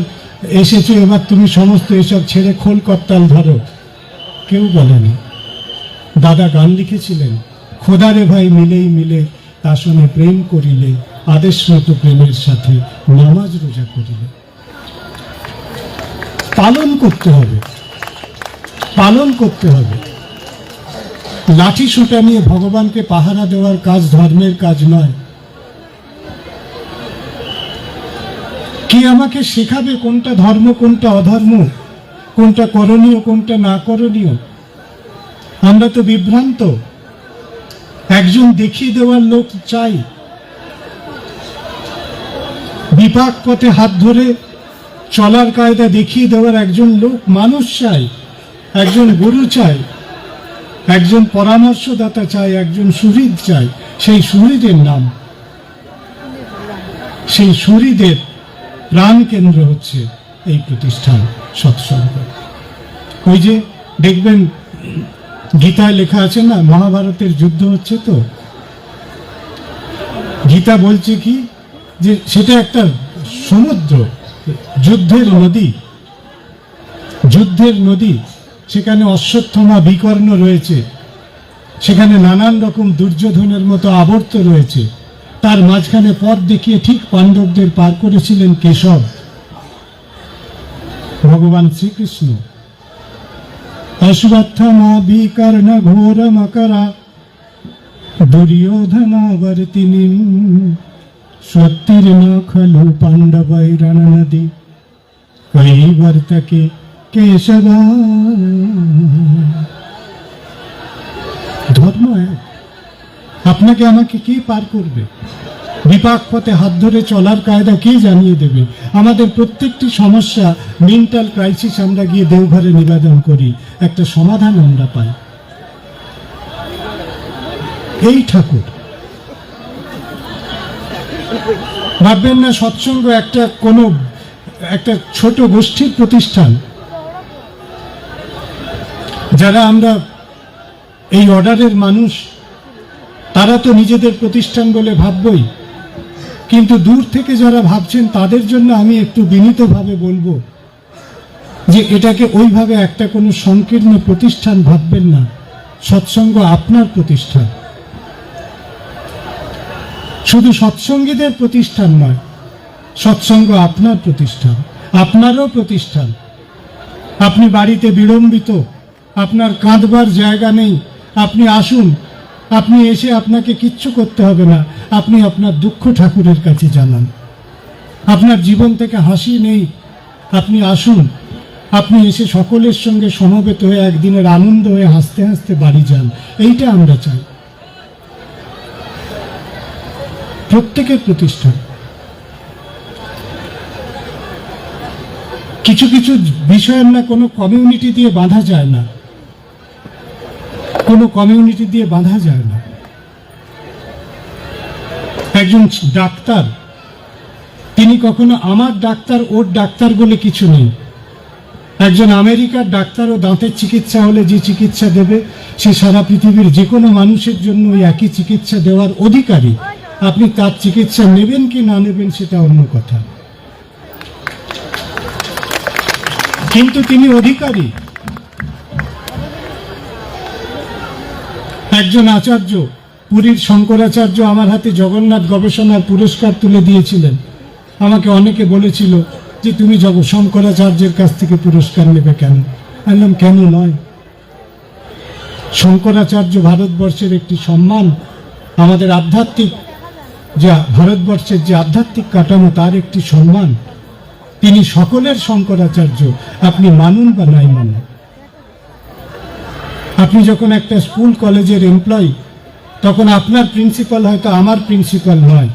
এসেছো, এবার তুমি সমস্ত এসব ছেড়ে খোল করতাল ধরো, কেউ বলেনি। দাদা গান লিখেছিলেন, খোদারে ভাই মিলেই মিলে তাসনে প্রেম করিলে, আদেশ মতো প্রেমের সাথে নামাজ রোজা করিলে। পালন করতে হবে, পালন করতে হবে। লাঠি সোঁটা নিয়ে ভগবানকে পাহারা দেওয়ার কাজ ধর্মের কাজ নয়। কে আমাকে শেখাবে কোনটা ধর্ম কোনটা অধর্ম, কোনটা করণীয় কোনটা না করণীয়? আমরা তো বিভ্রান্ত। একজন দেখিয়ে দেওয়ার লোক চাই, বিপাক পথে হাত ধরে চলার কায়দা দেখিয়ে দেওয়ার একজন লোক, মানুষ চাই, একজন গুরু চাই, একজন পরামর্শদাতা চাই, একজন সুহৃদ চাই। সেই সুহৃদের নাম, সেই সুহৃদের প্রাণ কেন্দ্র হচ্ছে এই প্রতিষ্ঠান সৎসঙ্গ। ওই যে দেখবেন গীতায় লেখা আছে না, মহাভারতের যুদ্ধ হচ্ছে, তো গীতা বলছে কি যে সেটা একটা সমুদ্র, যুদ্ধের নদী, যুদ্ধের নদী। সেখানে অশ্বত্থমা বিকর্ণ রয়েছে, সেখানে নানান রকম দুর্যোধনের মতো আবর্ত রয়েছে। তার মাঝখানে পথ দেখিয়ে ঠিক পাণ্ডবদের পার করেছিলেন কেশব, ভগবান শ্রীকৃষ্ণ। অশ্বত্থমা বিকর্ণ ঘোর মকরা দুর্যোধনাবর্তিনী স্বত্তির্ন খলু পাণ্ডবৈরণ নদী কৈবর্তকে কেশব। ধর্ম এক, আপনাকে আমাকে কে পার করবে? বিপাক পথে হাত ধরে চলার কায়দা কে জানিয়ে দেবে? আমাদের প্রত্যেকটি সমস্যা, মেন্টাল ক্রাইসিস, আমরা গিয়ে দেওঘরে নিবেদন করি, একটা সমাধান আমরা পাই। এই ঠাকুর। ভাববেন না সৎসঙ্গ একটা ছোট গোষ্ঠীর প্রতিষ্ঠান। যারা আমরা এই অর্ডারের মানুষ, তারা তো নিজেদের প্রতিষ্ঠান বলে ভাববই, কিন্তু দূর থেকে যারা ভাবছেন তাদের জন্য আমি একটু বিনীতভাবে বলবো যে এটাকে ওইভাবে একটা কোনো সংকীর্ণ প্রতিষ্ঠান ভাববেন না। সৎসঙ্গ আপনার প্রতিষ্ঠান, শুধু সৎসঙ্গীদের প্রতিষ্ঠান নয়, সৎসঙ্গ আপনার প্রতিষ্ঠান, আপনারও প্রতিষ্ঠান। আপনি বাড়িতে বিড়ম্বিত, আপনার কাঁদবার জায়গা নেই, আপনি আসুন। আপনি এসে আপনাকে কিচ্ছু করতে হবে না, আপনি আপনার দুঃখ ঠাকুরের কাছে জানান। আপনার জীবন থেকে হাসি নেই, আপনি আসুন। আপনি এসে সকলের সঙ্গে সমবেত হয়ে একদিনের আনন্দ হয়ে হাসতে হাসতে বাড়ি যান। এইটা আমরা চাই, প্রত্যেকের প্রতিষ্ঠান। কিছু কিছু বিষয়ের না কোনো কমিউনিটি দিয়ে বাঁধা যায় না, কোনো কমিউনিটি দিয়ে বাঁধা যায় না। একজন ডাক্তার, তিনি কখনো আমার ডাক্তার ওর ডাক্তার বলে কিছু নেই। একজন আমেরিকার ডাক্তারও দাঁতের চিকিৎসা হলে যে চিকিৎসা দেবে, সে সারা পৃথিবীর যে কোনো মানুষের জন্য ওই একই চিকিৎসা দেওয়ার অধিকারী। আপনি তার চিকিৎসা নেবেন কি না নেবেন সেটা অন্য কথা, কিন্তু তিনি অধিকারী। একজন আচার্য, পুরীর শঙ্করাচার্য, আমার হাতে জগন্নাথ গবেষণার পুরস্কার তুলে দিয়েছিলেন। আমাকে অনেকে বলেছিল যে তুমি শঙ্করাচার্যের কাছ থেকে পুরস্কার নেবে কেন? বললাম কেন নয়, শঙ্করাচার্য ভারতবর্ষের একটি সম্মান, আমাদের আধ্যাত্মিক ভারতবর্ষের যে আধ্যাত্মিক কাঠামো তার একটি সম্মান। তিনি সকলের শঙ্করাচার্য, আপনি মানুন বা নাই মানুন। আপনি যখন একটা স্কুল কলেজের এমপ্লয়ি, তখন আপনার প্রিন্সিপাল হয়তো আমার প্রিন্সিপাল নয়,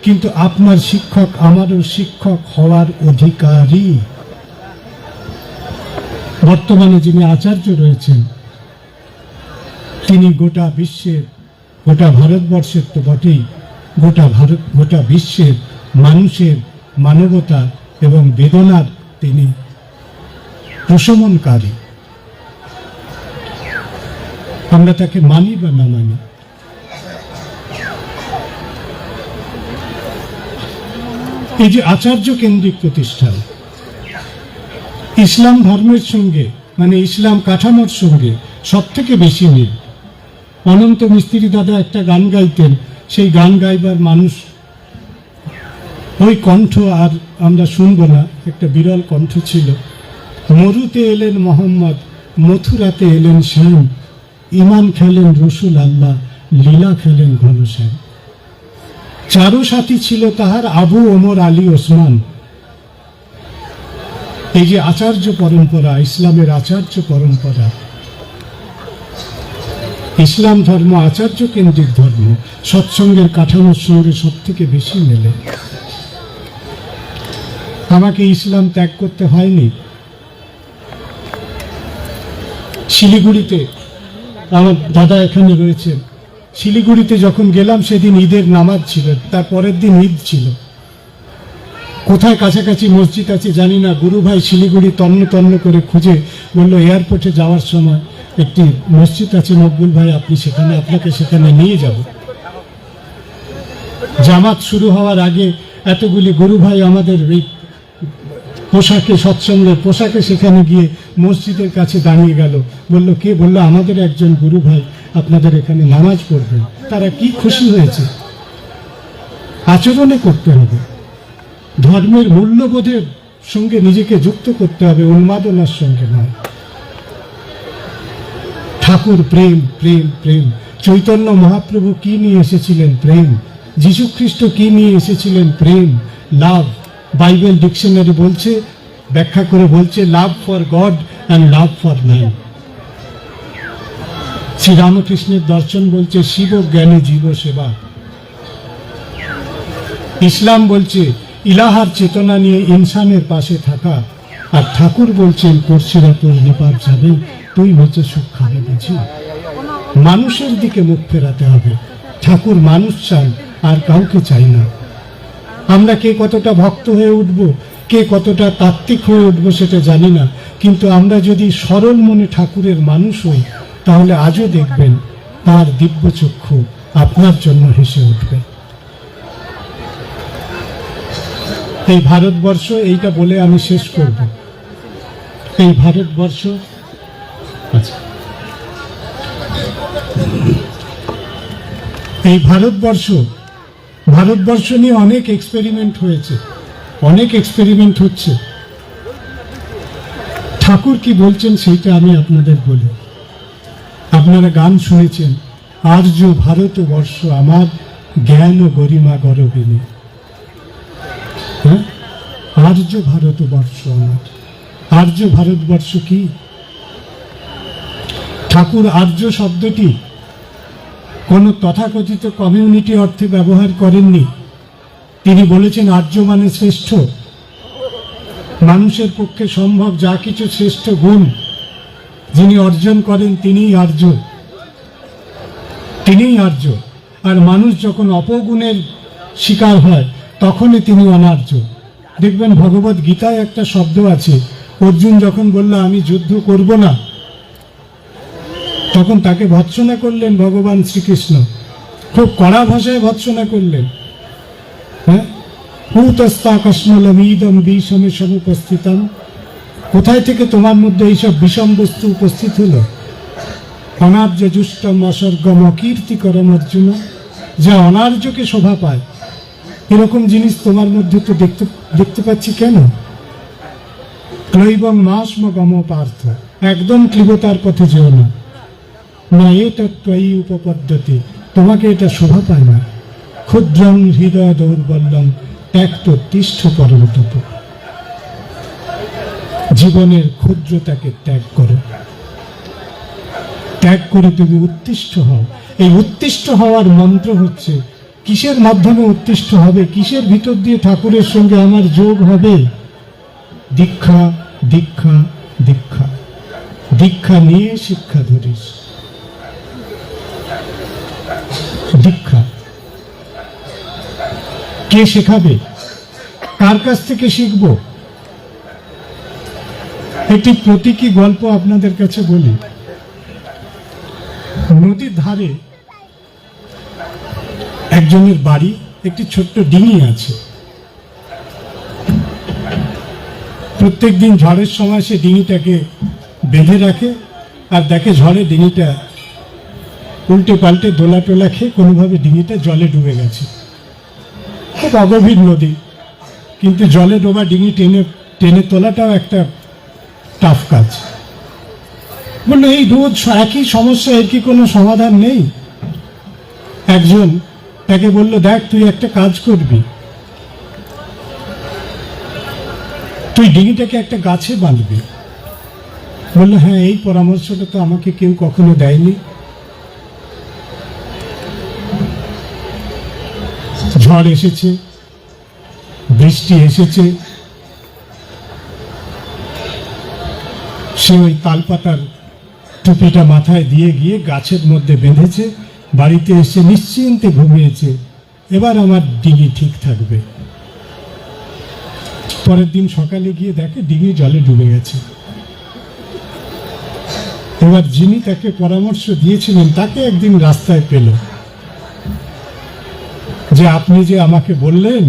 কিন্তু আপনার শিক্ষক আমারও শিক্ষক হওয়ার অধিকারী। বর্তমানে যিনি আচার্য রয়েছেন, তিনি গোটা বিশ্বের, গোটা ভারতবর্ষের তো বটেই, গোটা বিশ্বের মানুষের মানবতা এবং বেদনার তিনি প্রশমনকারী। আমরা তাকে মানি বা না মানি, এই যে আচার্য কেন্দ্রিক প্রতিষ্ঠান, ইসলাম ধর্মের সঙ্গে, মানে ইসলাম কাঠামোর সঙ্গে সব থেকে বেশি মিল। অনন্ত মিস্ত্রি দাদা একটা গান গাইতেন, সেই গান গাইবার মানুষ, ওই কণ্ঠ আর আমরা শুনবো না, একটা বিরল কণ্ঠ ছিল। মরুতে এলেন মোহাম্মদ, মথুরাতে এলেন শ্যাম, ইমান খেলেন রসুল আল্লাহ, লীলা খেলেন ঘনশ্যাম। চারো সাথী ছিল তাহার, আবু ওমর আলী ওসমান। এই যে আচার্য পরম্পরা, ইসলামের আচার্য পরম্পরা, ইসলাম ধর্ম আচার্য কেন্দ্রিক ধর্ম, সৎসঙ্গের কাঠামোর সঙ্গে সব থেকে বেশি মেলে। আমাকে ইসলাম ত্যাগ করতে হয়নি। শিলিগুড়িতে, আমার দাদা এখানে রয়েছেন, শিলিগুড়িতে যখন গেলাম সেদিন ঈদের নামাজ ছিল, তার পরের দিন ঈদ ছিল। কোথায় কাছাকাছি মসজিদ আছে জানি না, গুরু ভাই শিলিগুড়ি তন্ন তন্ন করে খুঁজে বললো এয়ারপোর্টে যাওয়ার সময় একটি মসজিদ আছে মকবুল ভাই, আপনি সেখানে, আপনাকে সেখানে নিয়ে যাব। জামাত শুরু হওয়ার আগে এতগুলি গুরু ভাই আমাদের এই পোশাকে, সৎসঙ্গের পোশাকে সেখানে গিয়ে মসজিদের কাছে দাঁড়িয়ে গেল। বলল কে? বলল আমাদের একজন গুরু ভাই আপনাদের এখানে নামাজ পড়বেন। তারা কি খুশি হয়েছে। আচরণে করতে হবে, ধর্মের মূল্যবোধের সঙ্গে নিজেকে যুক্ত করতে হবে, উন্মাদনার সঙ্গে নয়। ঠাকুর প্রেম, প্রেম, প্রেম। চৈতন্য মহাপ্রভু কি নিয়ে এসেছিলেন? প্রেম। যীশু খ্রিস্ট কি নিয়ে এসেছিলেন? প্রেম, লাভ। বাইবেল ডিকশনারি বলছে, ব্যাখ্যা করে বলছে, love for god and love for man. শ্রীরামকৃষ্ণের দর্শন বলছে, শিব জ্ঞানে জীব সেবা। ইসলাম বলছে ইলাহার চেতনা নিয়ে ইনসানের পাশে থাকা। আর ঠাকুর বলছেন, পড়শিরা তোর নিপাত যাবে, তুই বেঁচে সুখ খাবে বুঝি। মানুষের দিকে মুখ ফেরাতে হবে। ঠাকুর মানুষ চান, আর কাউকে চাই না। আমরা কে কতটা ভক্ত হয়ে উঠব, কে কতটা তাত্ত্বিক হয়ে উঠব সেটা জানি না, কিন্তু আমরা যদি সরল মনে ঠাকুরের মানুষ হই, তাহলে আজও দেখবেন তার দিব্য চক্ষু আপনার জন্য হেসে উঠবে। এই ভারতবর্ষ, এইটা বলে আমি শেষ করব, এই ভারতবর্ষ, আচ্ছা, এই ভারতবর্ষ নিয়ে অনেক এক্সপেরিমেন্ট হয়েছে, অনেক এক্সপেরিমেন্ট হচ্ছে। ঠাকুর কি বলছেন সেইটা আমি আপনাদের বলি। আপনারা গান শুনেছেন, আর্য ভারতবর্ষ আমার, জ্ঞান ও গরিমা গরবিনী। হ্যাঁ, আর্য ভারতবর্ষ আমার। আর্য ভারতবর্ষ কি? ঠাকুর আর্য শব্দটি কোনো তথাকথিত কমিউনিটি অর্থে ব্যবহার করেননি। তিনি বলেছেন আর্য মানে শ্রেষ্ঠ। মানুষের পক্ষে সম্ভব যা কিছু শ্রেষ্ঠ গুণ যিনি অর্জন করেন তিনিই আর্য, তিনিই আর্য। আর মানুষ যখন অপগুণের শিকার হয় তখনই তিনি অনার্য। দেখবেন ভগবত গীতায় একটা শব্দ আছে, অর্জুন যখন বলল আমি যুদ্ধ করব না, তখন তাকে ভৎসনা করলেন ভগবান শ্রীকৃষ্ণ, খুব কড়া ভাষায় ভৎসনা করলেন। হ্যাঁ, কুতস্তাকস্মলমিদম বিষমে সমুপস্থিতম, কোথায় থেকে তোমার মধ্যে এইসব বিষম বস্তু উপস্থিত হলো? অনার্য জুষ্টম অসর্গম অকীর্তিকরম অর্জুন, যা অনার্যকে শোভা পায় এরকম জিনিস তোমার মধ্যে তো দেখতে পাচ্ছি কেন? ক্লৈবং মাস্ম গম পার্থ, একদম ক্লিবতার পথে যেও না, না এটা ত্বয়ী উপপদ্ধতি, তোমাকে এটা শোভা পায় না। ক্ষুদ্রং হৃদয় দৌর্বল্যম ত্যাক্ত তিষ্ঠ পরমতপ, জীবনের ক্ষুদ্রতাকে ত্যাগ করো, ত্যাগ করে তুমি উত্তিষ্ঠ হও। এই উত্তিষ্ঠ হওয়ার মন্ত্র হচ্ছে, কিসের মাধ্যমে উত্তিষ্ঠ হবে, কিসের ভিতর দিয়ে ঠাকুরের সঙ্গে আমার যোগ হবে? দীক্ষা, দীক্ষা, দীক্ষা। দীক্ষা নিয়ে শিক্ষা ধরিস। দীক্ষা কে শেখাবে? কার কাছ থেকে শিখবো? একটি প্রতীকী গল্প আপনাদের কাছে বলি। নদীর ধারে একজনের বাড়ি, একটি ছোট্ট ডিঙি আছে। প্রত্যেক দিন ঝড়ের সময় সে ডিঙিটাকে বেঁধে রাখে, আর দেখে ঝড়ে ডিঙিটা উল্টে পাল্টে দোলা টোলা খেয়ে কোনোভাবে ডিঙিটা জলে ডুবে গেছে। খুব অগভীর নদী, কিন্তু জলে ডোবা ডিঙি টেনে টেনে তোলাটাও একটা টাফ কাজ। বললো এই রোজ একই সমস্যা, এর কি কোনো সমাধান নেই? একজন তাকে বললো, দেখ তুই একটা কাজ করবি, তুই ডিঙিটাকে একটা গাছে বাঁধবি। বললো হ্যাঁ, এই পরামর্শটা তো আমাকে কেউ কখনো দেয়নি। ঝড় এসেছে, বৃষ্টি এসেছে, সে ওই তালপাতার টুপিটা মাথায় দিয়ে গিয়ে গাছের মধ্যে বেঁধেছে, বাড়িতে এসে নিশ্চিন্তে ঘুমিয়েছে, এবার আমার ডিঙি ঠিক থাকবে। পরের দিন সকালে গিয়ে দেখে ডিঙি জলে ডুবে গেছে। এবার যিনি তাকে পরামর্শ দিয়েছিলেন তাকে একদিন রাস্তায় পেল, যে আপনি যে আমাকে বললেন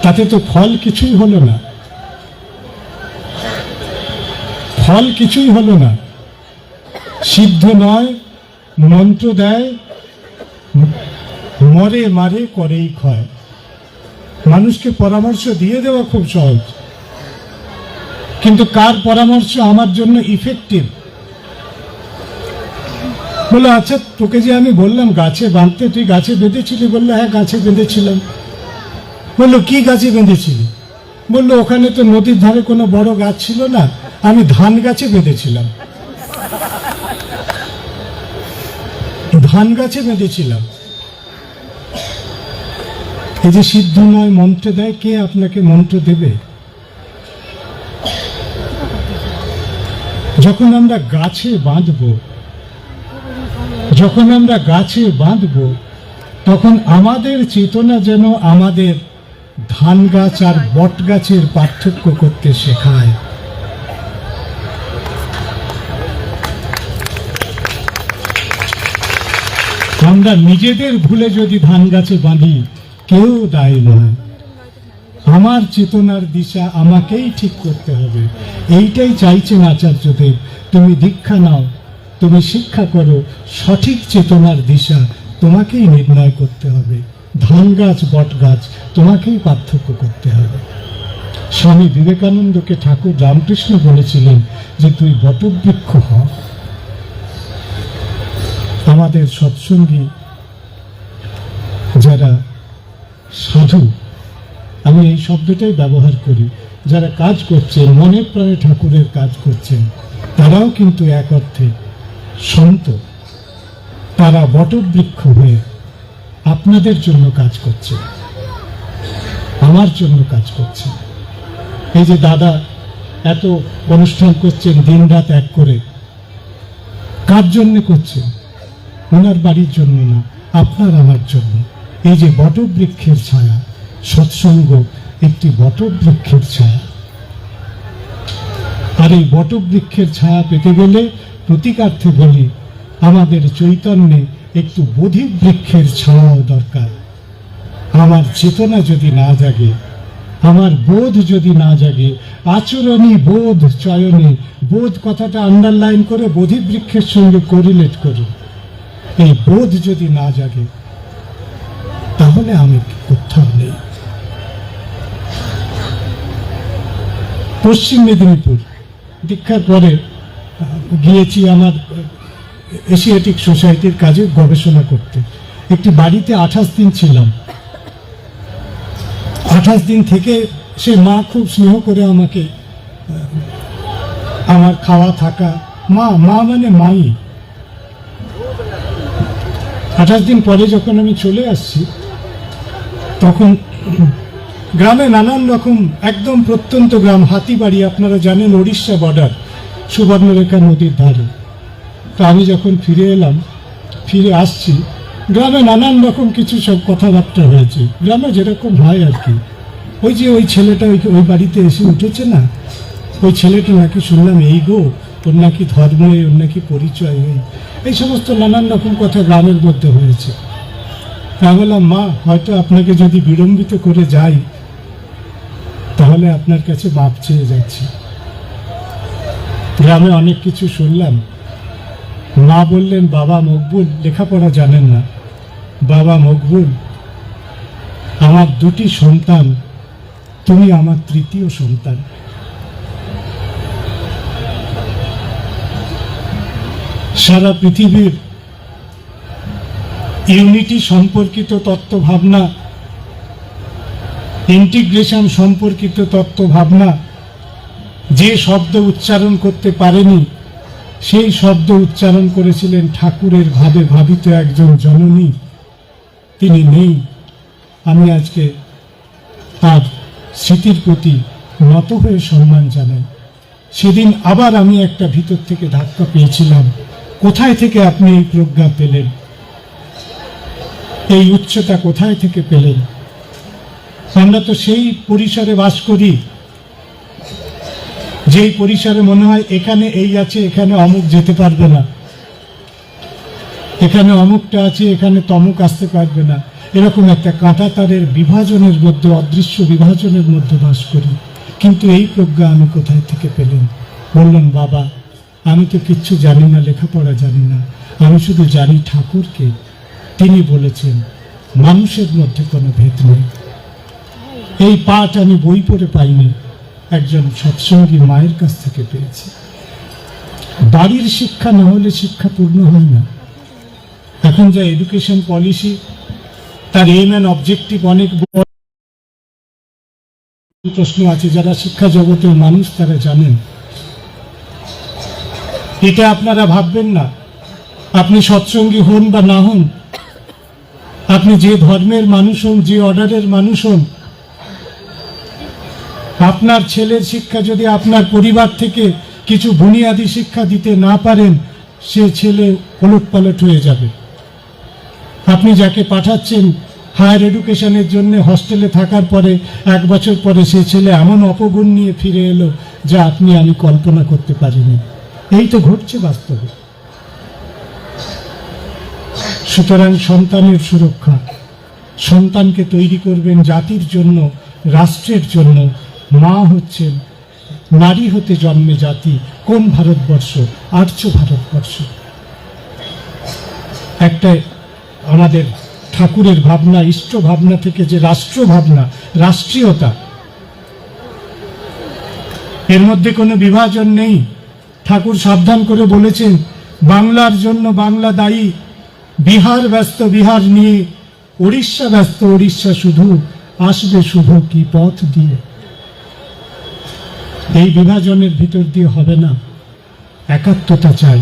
তাতে তো ফল কিছুই হলো না, ফল কিছুই হলো না। সিদ্ধ নয়, মন্ত্র দেয়, মরে মারে করেই ক্ষয়। মানুষকে পরামর্শ দিয়ে দেওয়া খুব সহজ, কিন্তু কার পরামর্শ আমার জন্য ইফেক্টিভ? বললো আচ্ছা, তোকে যে আমি বললাম গাছে বাঁধতে, তুই গাছে বেঁধেছিলি? বললো হ্যাঁ, গাছে বেঁধেছিলাম। বললো কি গাছে বেঁধেছিলি? বললো ওখানে তো নদীর ধারে কোনো বড় গাছ ছিল না, আমি ধান গাছে বেঁধেছিলাম। ধান গাছে বেঁধেছিলাম। এই যে সিদ্ধ নয় মন্ত্র দেয়, কে আপনাকে মন্ত্র দেবে? যখন আমরা গাছে বাঁধবো, যখন আমরা গাছে বাঁধবো, তখন আমাদের চেতনা যেন আমাদের ধান গাছ আর বট গাছের পার্থক্য করতে শেখায়। আমরা নিজেদের ভুলে যদি ধান গাছে বাঁধি, কেউ দায়ী নয়। আমার চেতনার দিশা আমাকেই ঠিক করতে হবে, এইটাই চাইছেন আচার্যদেব। তুমি দীক্ষা নাও, তুমি শিক্ষা করো, সঠিক চেতনার দিশা তোমাকেই নির্ণয় করতে হবে। ধান গাছ বট গাছ তোমাকেই পার্থক্য করতে হবে। স্বামী বিবেকানন্দকে ঠাকুর রামকৃষ্ণ বলেছিলেন যে তুই বটবৃক্ষ হ। আমাদের সৎসঙ্গী যারা সাধু, আমি এই শব্দটাই ব্যবহার করি, যারা কাজ করছেন, মনে প্রাণে ঠাকুরের কাজ করছেন, তারাও কিন্তু এক অর্থে সন্ত। তারা বটবৃক্ষ হয়ে আপনাদের জন্য কাজ করছে, আমার জন্য কাজ করছে। এই যে দাদা এত অনুষ্ঠান করছেন দিনরাত এক করে, কার জন্য করছেন? ওনার বাড়ির জন্য না, আপনার আমার জন্য। এই যে বটবৃক্ষের ছায়া, সৎসঙ্গ একটি বটবৃক্ষের ছায়া। আর এই বটবৃক্ষের ছায়া পেতে গেলে প্রতীকার্থে বলি, আমাদের চৈতন্যে একটু বোধিবৃক্ষের ছায়াও দরকার। আমার চেতনা যদি না জাগে, আমার বোধ যদি না জাগে, আচরণী বোধ চয়নে, বোধ কথাটা আন্ডারলাইন করে বোধিবৃক্ষের সঙ্গে কোরিলেট করি, এই বোধ যদি না জাগে তাহলে আমি কোথাও নেই। পশ্চিম মেদিনীপুর দীক্ষার পরে গিয়েছি আমার এশিয়াটিক সোসাইটির কাজে গবেষণা করতে। একটি বাড়িতে 28 দিন ছিলাম। 28 দিন থেকে সে মা খুব স্নেহ করে আমাকে, আমার খাওয়া থাকা, মা মানে মাই। 28 দিন পরে যখন আমি চলে আসছি, তখন গ্রামে নানান রকম, একদম প্রত্যন্ত গ্রাম, হাতিবাড়ি, আপনারা জানেন উড়িষ্যা বর্ডার, সুবর্ণরেখা নদীর ধারে। তো আমি যখন ফিরে আসছি, গ্রামে নানান রকম কিছু সব কথাবার্তা হয়েছে, গ্রামে যেরকম হয় আর কি। ওই ছেলেটা ওই বাড়িতে এসে উঠেছে না, ওই ছেলেটা নাকি শুনলাম এই গো, ওর নাকি ধর্ম, ওর নাকি পরিচয়, এই সমস্ত নানান রকম কথা গ্রামের মধ্যে হয়েছে। আমি বললাম, মা, হয়তো আপনাকে যদি বিড়ম্বিত করে যাই তাহলে আপনার কাছে মাপ চেয়ে যাচ্ছি। গ্রামে অনেক কিছু শুনলাম। মা বললেন, বাবা মকবুল লেখাপড়া জানেন না, বাবা মকবুল, আমার 2টি সন্তান, তুমি আমার 3য় সন্তান। সারা পৃথিবীর ইউনিটি সম্পর্কিত তত্ত্ব ভাবনা, ইন্টিগ্রেশন সম্পর্কিত তত্ত্ব ভাবনা, যে শব্দ উচ্চারণ করতে পারেনি সেই শব্দ উচ্চারণ করেছিলেন ঠাকুরের ভাবে ভাবিত একজন জননী। তিনি নেই। আমি আজকে তার স্মৃতির প্রতি নত হয়ে সম্মান জানাই। সেদিন আবার আমি একটা ভিতর থেকে ধাক্কা পেয়েছিলাম, কোথায় থেকে আপনি এই প্রজ্ঞা পেলেন, এই উচ্চতা কোথায় থেকে পেলেন? আমরা তো সেই পরিসরে বাস করি যেই পরিসরে মনে হয় এখানে এই আছে, এখানে অমুক যেতে পারবে না, এখানে অমুকটা আছে, এখানে তমুক আসতে পারবে না। এরকম একটা কাঁটা তারের বিভাজনের মধ্যে, অদৃশ্য বিভাজনের মধ্যে বাস করি। কিন্তু এই প্রজ্ঞা আমি কোথায় থেকে পেলেন? বললেন, বাবা, আমি তো কিচ্ছু জানি না, লেখাপড়া জানি না, আমি শুধু জানি ঠাকুরকে। তিনি বলেছেন মানুষের মধ্যে কোনো ভেদ নেই। এই পাঠ আমি বই পড়ে পাইনি, একজন সৎসঙ্গী মায়ের কাছ থেকে পেয়েছি। বাড়ির শিক্ষা না হলে শিক্ষা পূর্ণ হয় না। এখন যা এডুকেশন পলিসি, তার এম অ্যান্ড অবজেক্টিভ অনেক প্রশ্ন আছে, যারা শিক্ষা জগতের মানুষ তারা জানেন। এটা আপনারা ভাববেন না, আপনি সৎসঙ্গী হন বা না হন, আপনি যে ধর্মের মানুষ হন, যে অর্ডারের মানুষ হন, আপনার ছেলের শিক্ষা যদি আপনার পরিবার থেকে কিছু বুনিয়াদী শিক্ষা দিতে না পারেন, সে ছেলে ওলটপালট হয়ে যাবে। আপনি যাকে পাঠাচ্ছেন হায়ার এডুকেশনের জন্য, হস্টেলে থাকার পরে 1 বছর পরে সে ছেলে এমন অপগুণ নিয়ে ফিরে এলো যা আমি কল্পনা করতে পারিনি। এই তো ঘটছে বাস্তবে। সুতরাং সন্তানের সুরক্ষা, সন্তানকে তৈরি করবেন জাতির জন্য, রাষ্ট্রের জন্য। মা হচ্ছেন, নারী হতে জন্মে জাতি। কোন ভারতবর্ষ? আর্য ভারতবর্ষ। একটা আমাদের ঠাকুরের ভাবনা, ইষ্ট ভাবনা থেকে যে রাষ্ট্র ভাবনা, রাষ্ট্রীয়তা, এর মধ্যে কোনো বিভাজন নেই। ঠাকুর সাবধান করে বলেছেন, বাংলার জন্য বাংলা দায়ী, বিহার ব্যস্ত বিহার নিয়ে, উড়িষ্যা ব্যস্ত উড়িষ্যা শুধু, আসবে শুভ কি পথ দিয়ে। এই বিভাজনের ভিতর দিয়ে হবে না, একাত্মতা চাই।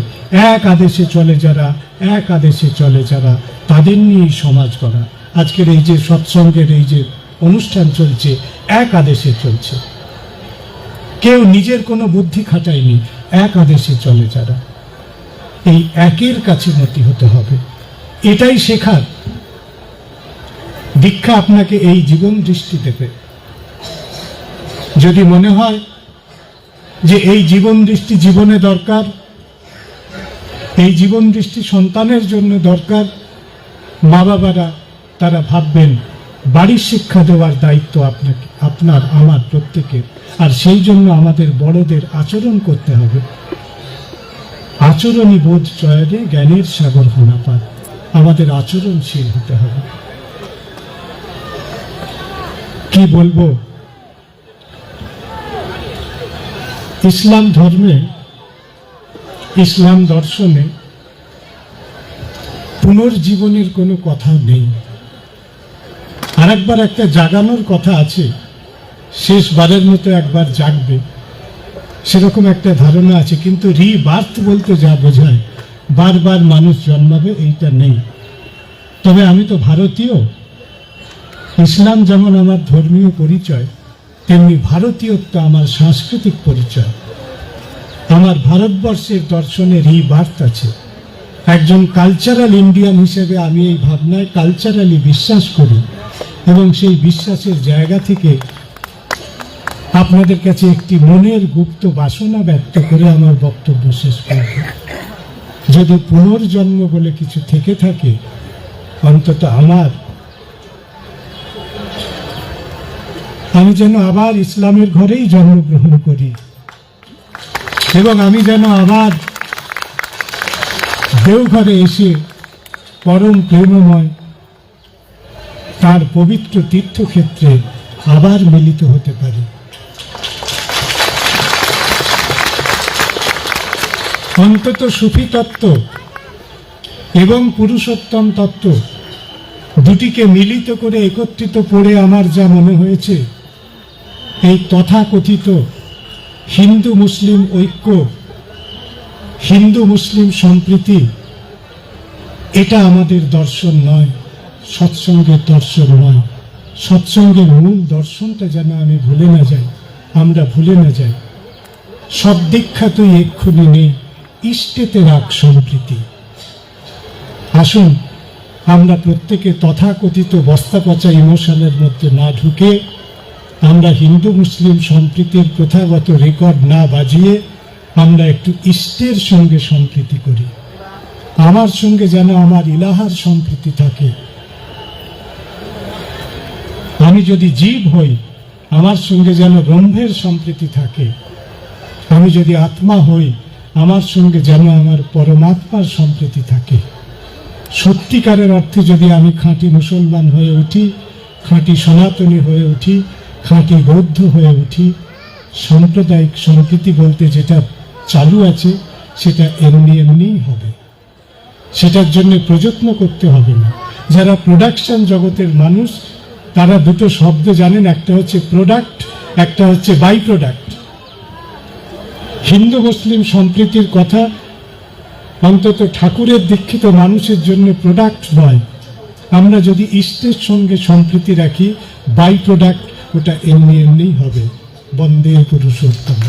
এক আদেশে চলে যারা, এক আদেশে চলে যারা, তাদের নিয়েই সমাজ গড়া। আজকের এই যে সৎসঙ্গের এই যে অনুষ্ঠান চলছে, এক আদেশে চলছে। কেউ নিজের কোনো বুদ্ধি খাটায়নি, এক আদেশে চলে যারা। এই একের কাছে মতি হতে হবে, এটাই শেখার। দীক্ষা আপনাকে এই জীবন দৃষ্টি দেবে। যদি মনে হয় যে এই জীবন দৃষ্টি জীবনে দরকার, এই জীবন দৃষ্টি সন্তানের জন্য দরকার, মা বাবারা তারা ভাববেন বাড়ির শিক্ষা দেওয়ার দায়িত্ব আপনাকে, আপনার, আমার, প্রত্যেকের। আর সেই জন্য আমাদের বড়দের আচরণ করতে হবে। আচরণী বোধ চয়নে জ্ঞানের সাগর হানাপাত। আমাদের আচরণশীল হতে হবে। কি বলবো, ইসলাম ধর্মে, ইসলাম দর্শনে পুনর্জীবনের কোনো কথা নেই। আর একবার একটা জাগানোর কথা আছে, শেষবারের মতো একবার জাগবে, সেরকম একটা ধারণা আছে। কিন্তু রিবার্থ বলতে যা বোঝায়, বারবার মানুষ জন্মাবে, এইটা নেই। তবে আমি তো ভারতীয়, ইসলাম যেমন আমার ধর্মীয় পরিচয়, তেমনি ভারতীয়ত্ব আমার সাংস্কৃতিক পরিচয়। আমার ভারতবর্ষের দর্শনে রিবার্থ আছে। একজন কালচারাল ইন্ডিয়ান হিসেবে আমি এই ভাবনায় কালচারালি বিশ্বাস করি, এবং সেই বিশ্বাসের জায়গা থেকে আপনাদের কাছে একটি মনের গুপ্ত বাসনা ব্যক্ত করে আমার বক্তব্য শেষ করব। যদি পুনর্জন্ম বলে কিছু থেকে থাকে, অন্তত আমি যেন আবার ইসলামের ঘরেই জন্মগ্রহণ করি, এবং আমি যেন আবার দেওঘরে এসে পরম প্রেমময় তার পবিত্র তীর্থক্ষেত্রে আবার মিলিত হতে পারি। অন্তত সুফি তত্ত্ব এবং পুরুষোত্তম তত্ত্ব দুটিকে মিলিত করে একত্রিত পড়ে আমার যা মনে হয়েছে, এই তথাকথিত হিন্দু মুসলিম ঐক্য, হিন্দু মুসলিম সম্প্রীতি, এটা আমাদের দর্শন নয়, সৎসঙ্গের দর্শন নয়। সৎসঙ্গের মূল দর্শনটা যেন আমরা ভুলে না যাই। সব দীক্ষা তুই এক্ষুনি নেই, ইষ্টেতে রাখ সম্প্রীতি। আসুন আমরা প্রত্যেকে তথাকথিত বস্তা পচা ইমোশনের মধ্যে না ঢুকে, আমরা হিন্দু মুসলিম সম্প্রীতির প্রথাগত রেকর্ড না বাজিয়ে আমরা একটু ইষ্টের সঙ্গে সম্প্রীতি করি। আমার সঙ্গে যেন আমার ইলাহার সম্প্রীতি থাকে। আমি যদি জীব হই, আমার সঙ্গে যেন ব্রহ্মের সম্প্রীতি থাকে। আমি যদি আত্মা হই, আমার সঙ্গে যেন আমার পরমাত্মার সম্প্রীতি থাকে। সত্যিকারের অর্থে যদি আমি খাঁটি মুসলমান হয়ে উঠি, খাঁটি সনাতনী হয়ে উঠি, খাঁটি বৌদ্ধ হয়ে উঠি, সাম্প্রদায়িক সম্প্রীতি বলতে যেটা চালু আছে সেটা এমনিই হবে। সেটার জন্য প্রযত্ন করতে হবে না। যারা প্রোডাকশন জগতের মানুষ, তারা দুটো শব্দ জানেন, একটা হচ্ছে প্রোডাক্ট, একটা হচ্ছে বাই প্রোডাক্ট। হিন্দু মুসলিম সম্প্রীতির কথা অন্তত ঠাকুরের দীক্ষিত মানুষের জন্য প্রোডাক্ট নয়। আমরা যদি ইষ্টের সঙ্গে সম্প্রীতি রাখি, বাই প্রোডাক্ট ওটা এমনিই হবে। বন্দে পুরুষোত্তম।